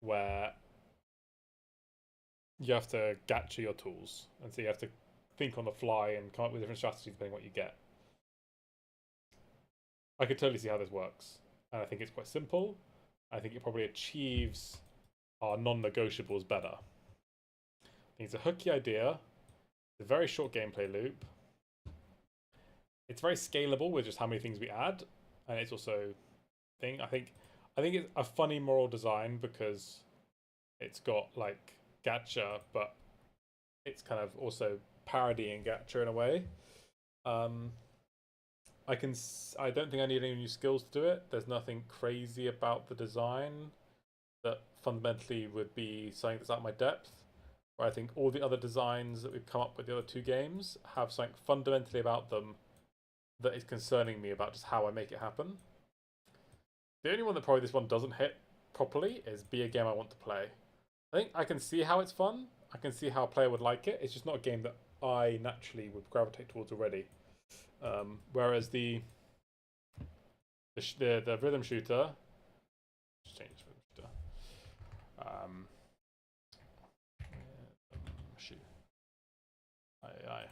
where you have to gacha your tools, and so you have to think on the fly and come up with different strategies depending on what you get. I could totally see how this works, and I think it's quite simple. I think it probably achieves our non-negotiables better. I think it's a hooky idea, it's a very short gameplay loop, it's very scalable with just how many things we add, and it's also thing. I think it's a funny moral design because it's got like gacha, but it's kind of also parodying gacha in a way. Um, I don't think I need any new skills to do it. There's nothing crazy about the design that fundamentally would be something that's out of my depth. Where I think all the other designs that we've come up with the other two games have something fundamentally about them that is concerning me about just how I make it happen. The only one that probably this one doesn't hit properly is be a game I want to play. I think I can see how it's fun. I can see how a player would like it. It's just not a game that I naturally would gravitate towards already. Whereas the rhythm shooter, just change rhythm shooter. Shoot. I.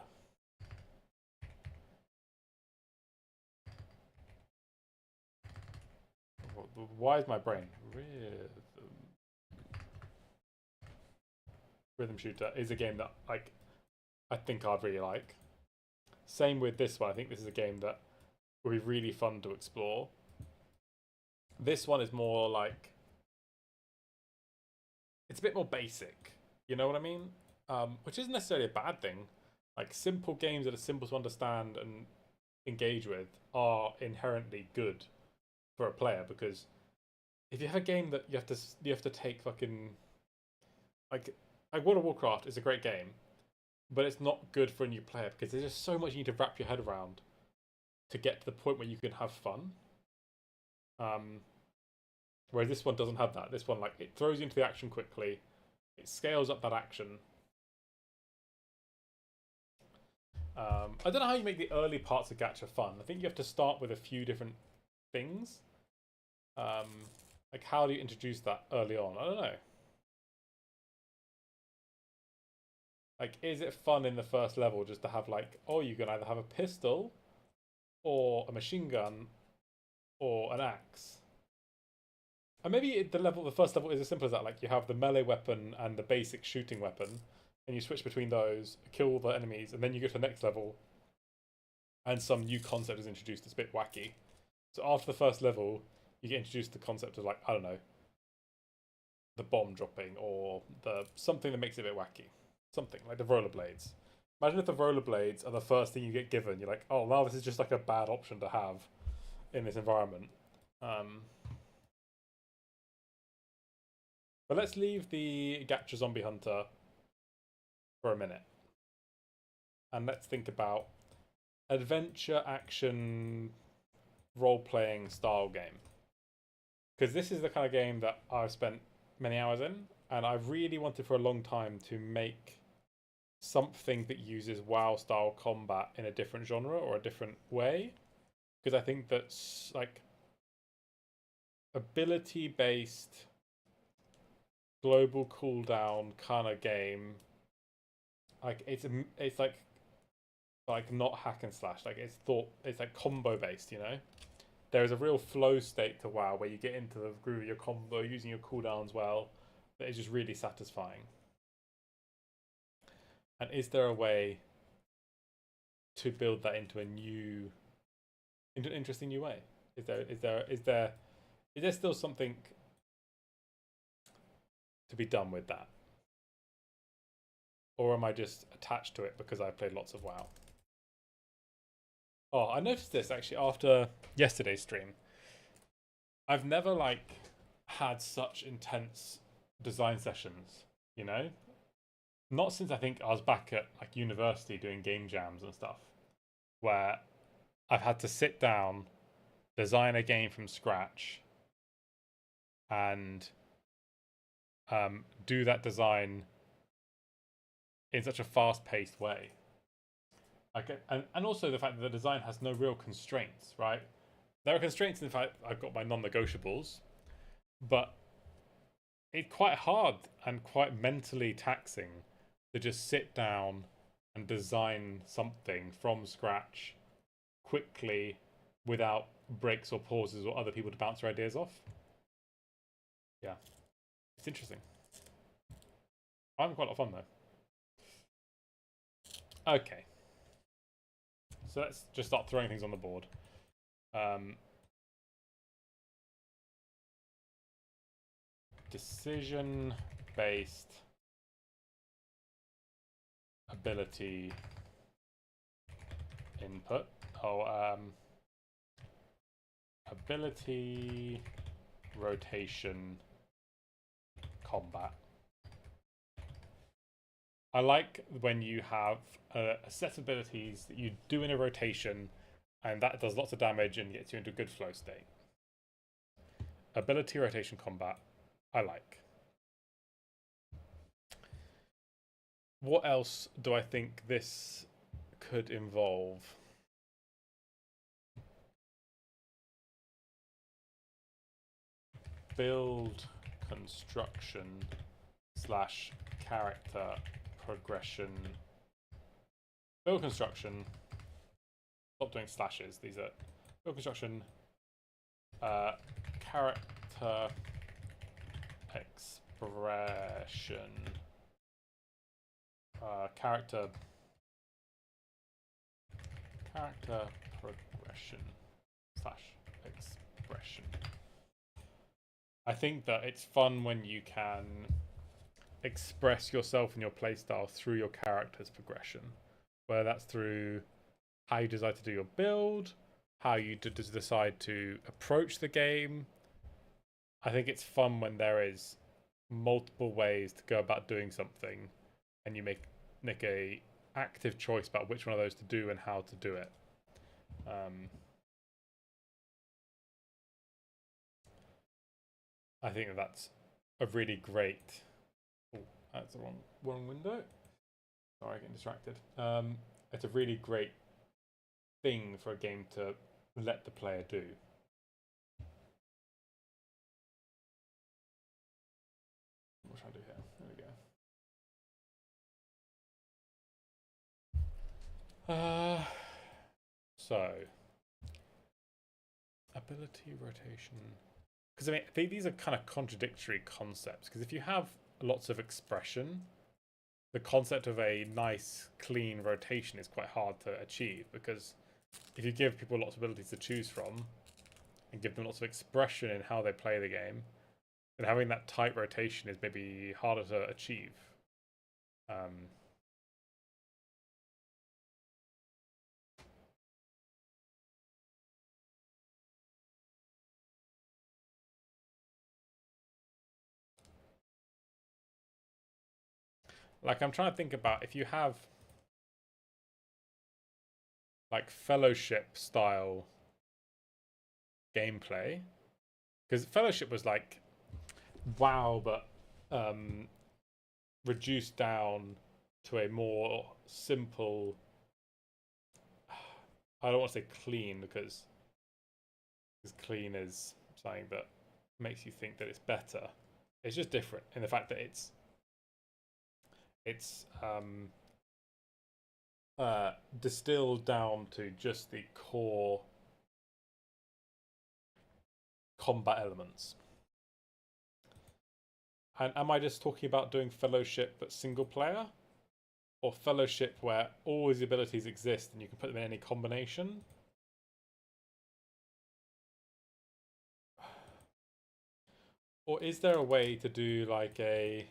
Why is my brain rhythm shooter is a game that like I think I'd really like. Same with this one. I think this is a game that would be really fun to explore. This one is more like it's a bit more basic. You know what I mean? Which isn't necessarily a bad thing. Like simple games that are simple to understand and engage with are inherently good for a player because if you have a game that you have to take fucking like World of Warcraft is a great game, but it's not good for a new player because there's just so much you need to wrap your head around to get to the point where you can have fun. Whereas this one doesn't have that. This one like it throws you into the action quickly, it scales up that action. I don't know how you make the early parts of gacha fun. I think you have to start with a few different things. Like how do you introduce that early on? I don't know. Like, is it fun in the first level just to have like, oh, you can either have a pistol, or a machine gun, or an axe? And maybe the first level is as simple as that. Like, you have the melee weapon and the basic shooting weapon, and you switch between those, kill the enemies, and then you go to the next level, and some new concept is introduced that's a bit wacky. So after the first level, you get introduced to the concept of like, I don't know, the bomb dropping or the something that makes it a bit wacky. Something like the rollerblades. Imagine if the rollerblades are the first thing you get given. You're like, oh, now this is just like a bad option to have in this environment. But let's leave the Gacha Zombie Hunter for a minute. And let's think about adventure, action, role playing style game. Because this is the kind of game that I've spent many hours in, and I've really wanted for a long time to make something that uses WoW style combat in a different genre or a different way. Because I think that's like ability based global cooldown kind of game. Like it's like not hack and slash. Like it's like combo based, you know? There is a real flow state to WoW where you get into the groove of your combo using your cooldowns well that is just really satisfying. And is there a way to build that into into an interesting new way? Is there still something to be done with that? Or am I just attached to it because I've played lots of WoW? Oh, I noticed this actually after yesterday's stream. I've never like had such intense design sessions, you know? Not since I think I was back at like university doing game jams and stuff, where I've had to sit down, design a game from scratch, and do that design in such a fast-paced way. Like, and also the fact that the design has no real constraints, right? There are constraints in the fact I've got my non-negotiables, but it's quite hard and quite mentally taxing to just sit down and design something from scratch quickly without breaks or pauses or other people to bounce their ideas off. Yeah, it's interesting. I'm quite a lot of fun though. Okay, So let's just start throwing things on the board. Decision-based ability input. Ability rotation combat. I like when you have a set of abilities that you do in a rotation, and that does lots of damage and gets you into a good flow state. Ability rotation combat, I like. What else do I think this could involve? Build construction / character progression. Build construction. Stop doing slashes. These are build construction. Character expression. Character progression / expression. I think that it's fun when you can express yourself and your playstyle through your character's progression, whether that's through how you decide to do your build, how you decide to approach the game. I think it's fun when there is multiple ways to go about doing something, and you make a active choice about which one of those to do and how to do it. I think that's a really great. Oh, that's the wrong window. Sorry, getting distracted. It's a really great thing for a game to let the player do. What should I do here? There we go. So ability rotation. Because I mean, these are kind of contradictory concepts. Because if you have lots of expression, the concept of a nice, clean rotation is quite hard to achieve. Because if you give people lots of abilities to choose from, and give them lots of expression in how they play the game, then having that tight rotation is maybe harder to achieve. Like, I'm trying to think about if you have like Fellowship style gameplay, because Fellowship was like WoW, but reduced down to a more simple. I don't want to say clean because clean is something that makes you think that it's better. It's just different in the fact that it's distilled down to just the core combat elements. And am I just talking about doing Fellowship but single player? Or Fellowship where all these abilities exist and you can put them in any combination? Or is there a way to do like a...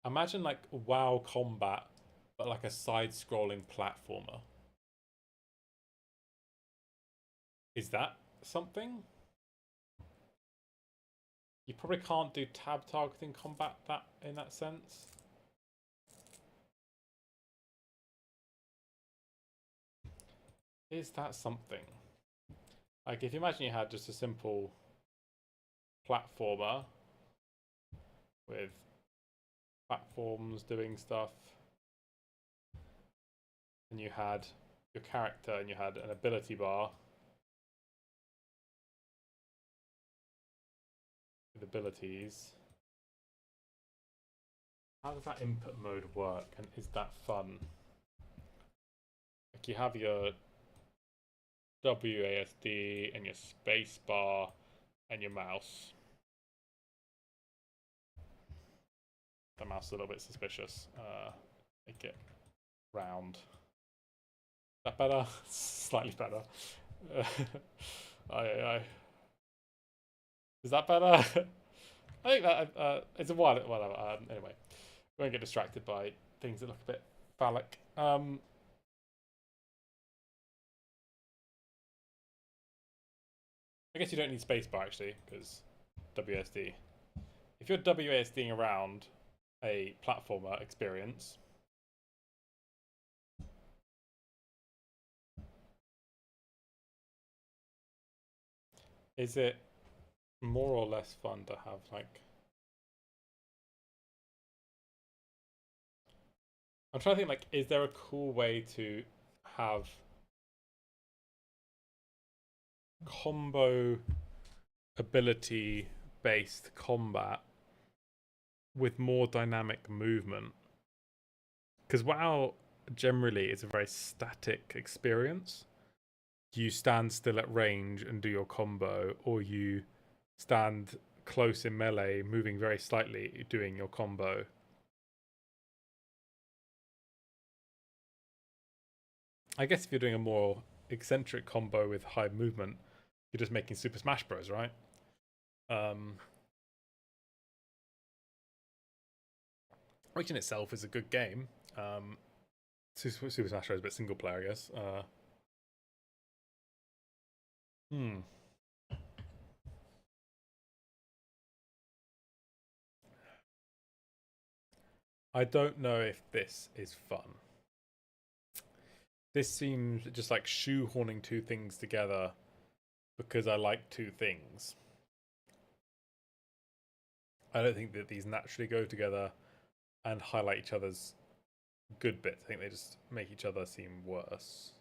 Imagine like WoW combat, but like a side-scrolling platformer. Is that something? You probably can't do tab targeting combat that in that sense. Is that something? Like, if you imagine you had just a simple platformer with platforms doing stuff, and you had your character and you had an ability bar with abilities. How does that input mode work, and is that fun? Like, you have your WASD and your space bar and your mouse. The mouse mouse is a little bit suspicious. Make it round. Is that better? Slightly better. Is that better? I think that it's a while. Whatever. Anyway, we won't get distracted by things that look a bit phallic. I guess you don't need spacebar actually, because WASD. If you're WASDing around a platformer experience, is it more or less fun to have like... I'm trying to think, like, is there a cool way to have combo ability based combat with more dynamic movement? Because WoW generally is a very static experience. You stand still at range and do your combo, or you stand close in melee, moving very slightly, doing your combo. I guess if you're doing a more eccentric combo with high movement, you're just making Super Smash Bros, right? Which in itself is a good game. Super Smash Bros is a bit single player, I guess. I don't know if this is fun. This seems just like shoehorning two things together because I like two things. I don't think that these naturally go together and highlight each other's good bits. I think they just make each other seem worse.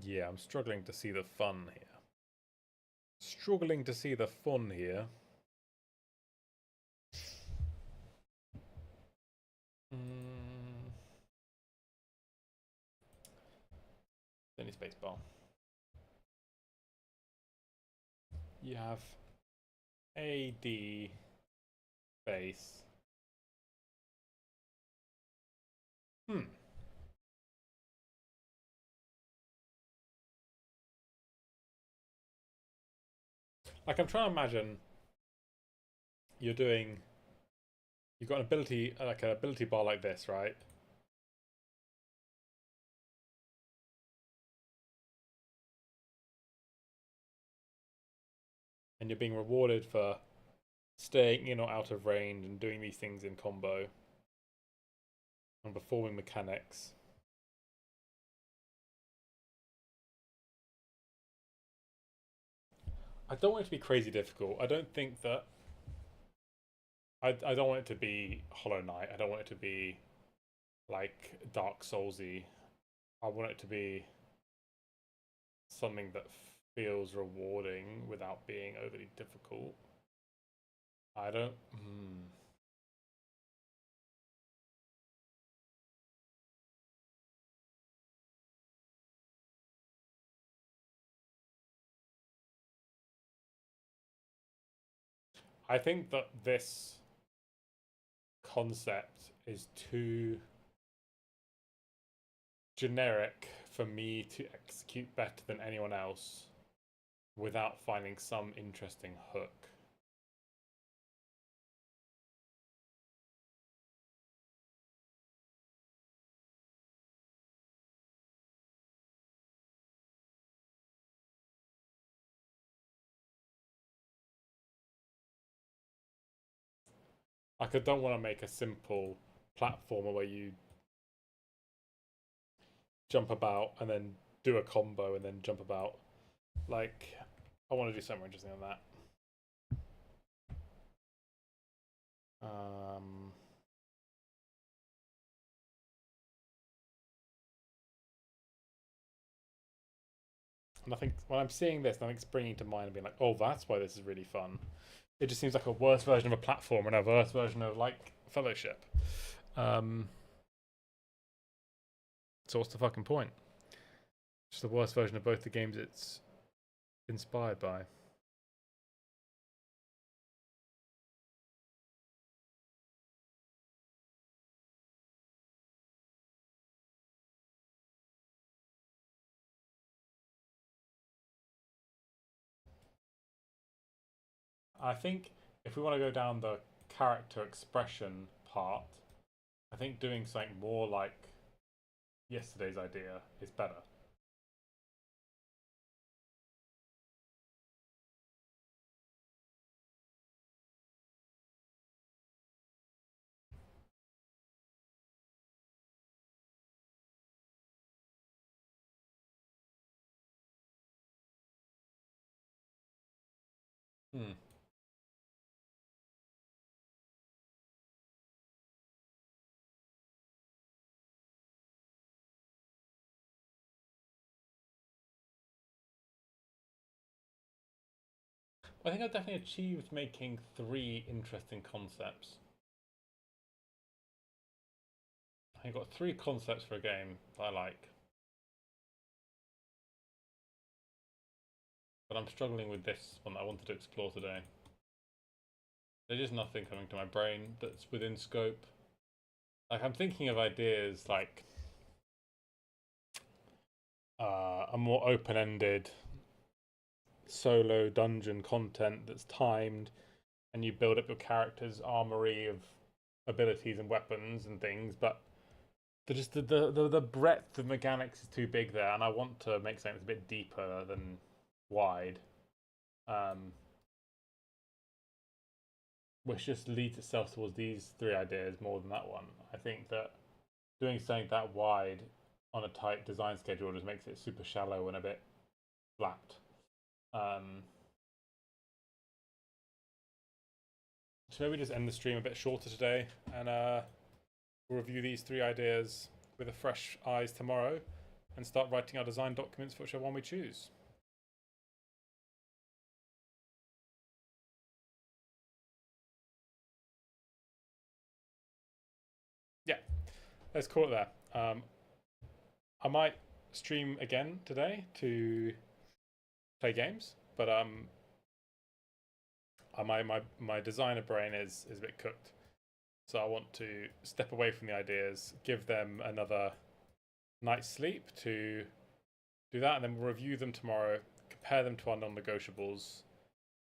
Yeah, I'm struggling to see the fun here. Struggling to see the fun here. Any spacebar. You have AD base. Like, I'm trying to imagine you've got an ability, like an ability bar like this, right? And you're being rewarded for staying in or out of range and doing these things in combo and performing mechanics. I don't want it to be crazy difficult. I don't think that... I don't want it to be Hollow Knight. I don't want it to be like Dark Soulsy. I want it to be something that feels rewarding without being overly difficult. I don't... I think that this concept is too generic for me to execute better than anyone else without finding some interesting hook. Like, I don't want to make a simple platformer where you jump about and then do a combo and then jump about. Like, I want to do something interesting on that. Nothing. When I'm seeing this, nothing's springing to mind and being like, "Oh, that's why this is really fun." It just seems like a worse version of a platform and a worse version of like Fellowship. So what's the fucking point? Just the worst version of both the games it's inspired by? I think if we want to go down the character expression part, I think doing something more like yesterday's idea is better. Hmm. I think I've definitely achieved making 3 interesting concepts. I've got 3 concepts for a game that I like. But I'm struggling with this one that I wanted to explore today. There's just nothing coming to my brain that's within scope. Like, I'm thinking of ideas like a more open-ended solo dungeon content that's timed, and you build up your character's armory of abilities and weapons and things, but the breadth of mechanics is too big there, and I want to make something that's a bit deeper than wide, which just leads itself towards these 3 ideas more than that one. I think that doing something that wide on a tight design schedule just makes it super shallow and a bit flat. So maybe just end the stream a bit shorter today, and we'll review these 3 ideas with a fresh eyes tomorrow, and start writing our design documents for whichever one we choose. Yeah, let's call it there. I might stream again today to play games, but my designer brain is a bit cooked, so I want to step away from the ideas, give them another night's sleep to do that, and then we'll review them tomorrow, compare them to our non-negotiables,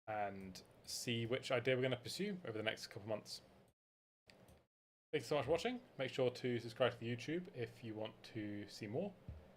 and see which idea we're going to pursue over the next couple months. Thanks so much for watching. Make sure to subscribe to the YouTube if you want to see more.